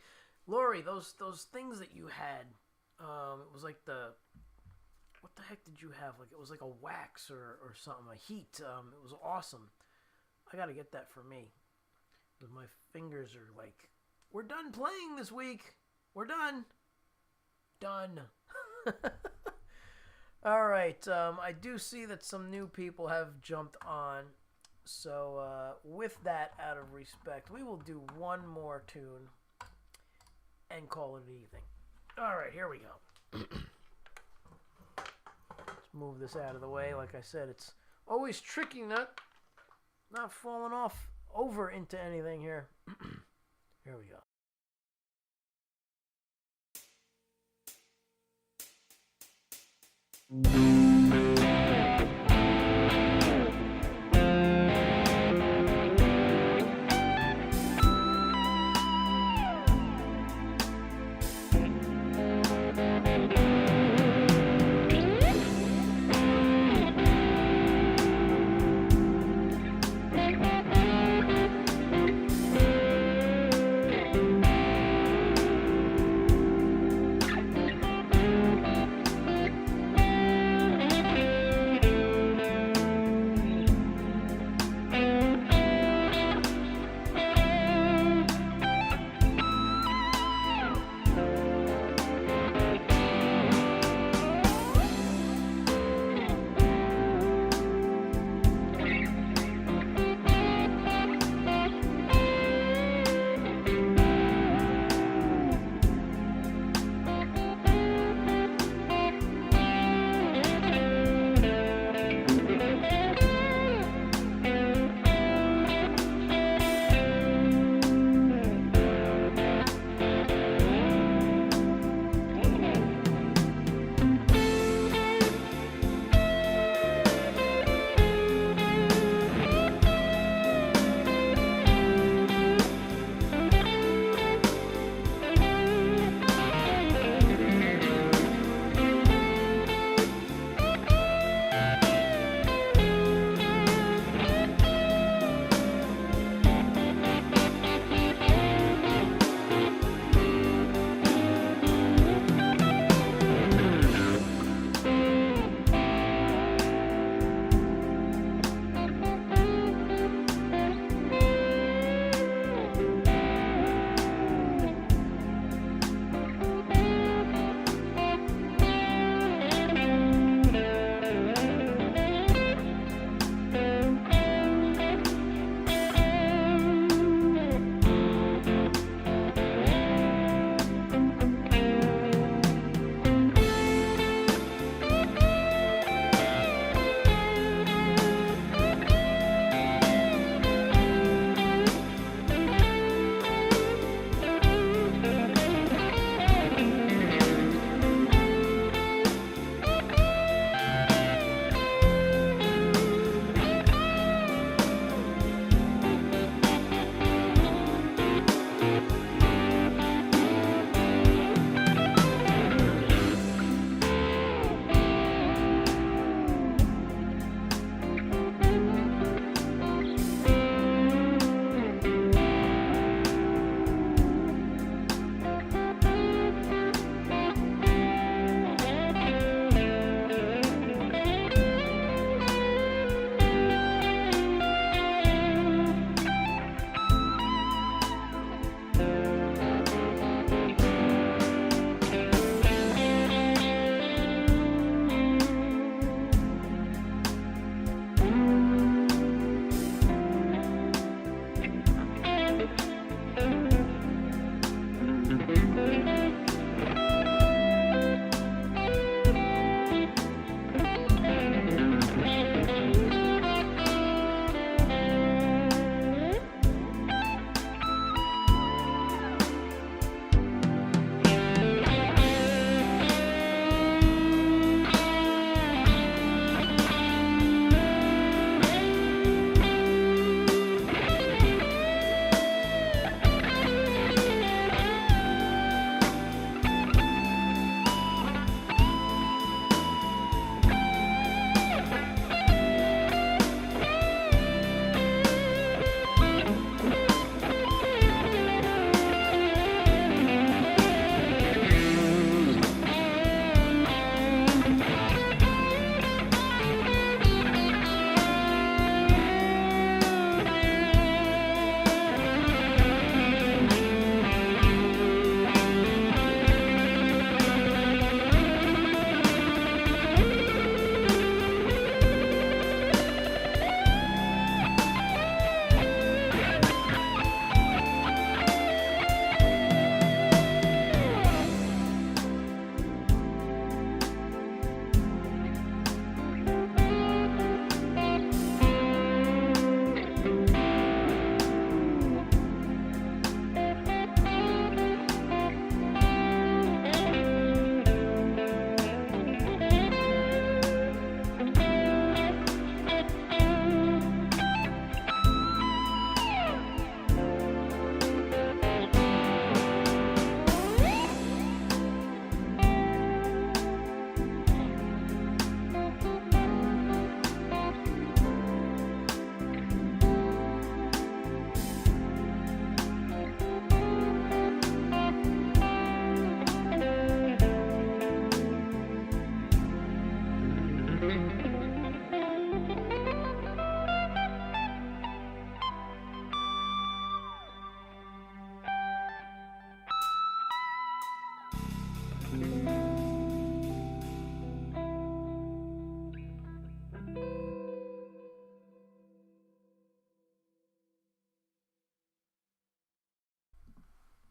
Lori, those things that you had, it was like what the heck did you have? Like it was like a wax or something, a heat. It was awesome. I gotta get that for me. Because my fingers are like, we're done playing this week. We're done. Done. All right. I do see that some new people have jumped on. So with that, out of respect, we will do one more tune and call it an evening. All right, here we go. Let's move this out of the way. Like I said, it's always tricky not falling off over into anything here. Here we go.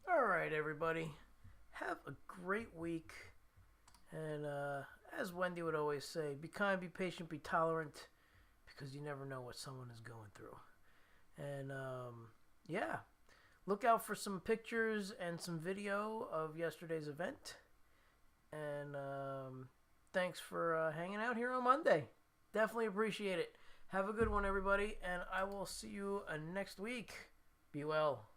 All right, everybody. Have a great week. And as Wendy would always say, be kind, be patient, be tolerant, because you never know what someone is going through. And yeah, look out for some pictures and some video of yesterday's event. And thanks for hanging out here on Monday. Definitely appreciate it. Have a good one, everybody, and I will see you next week. Be well.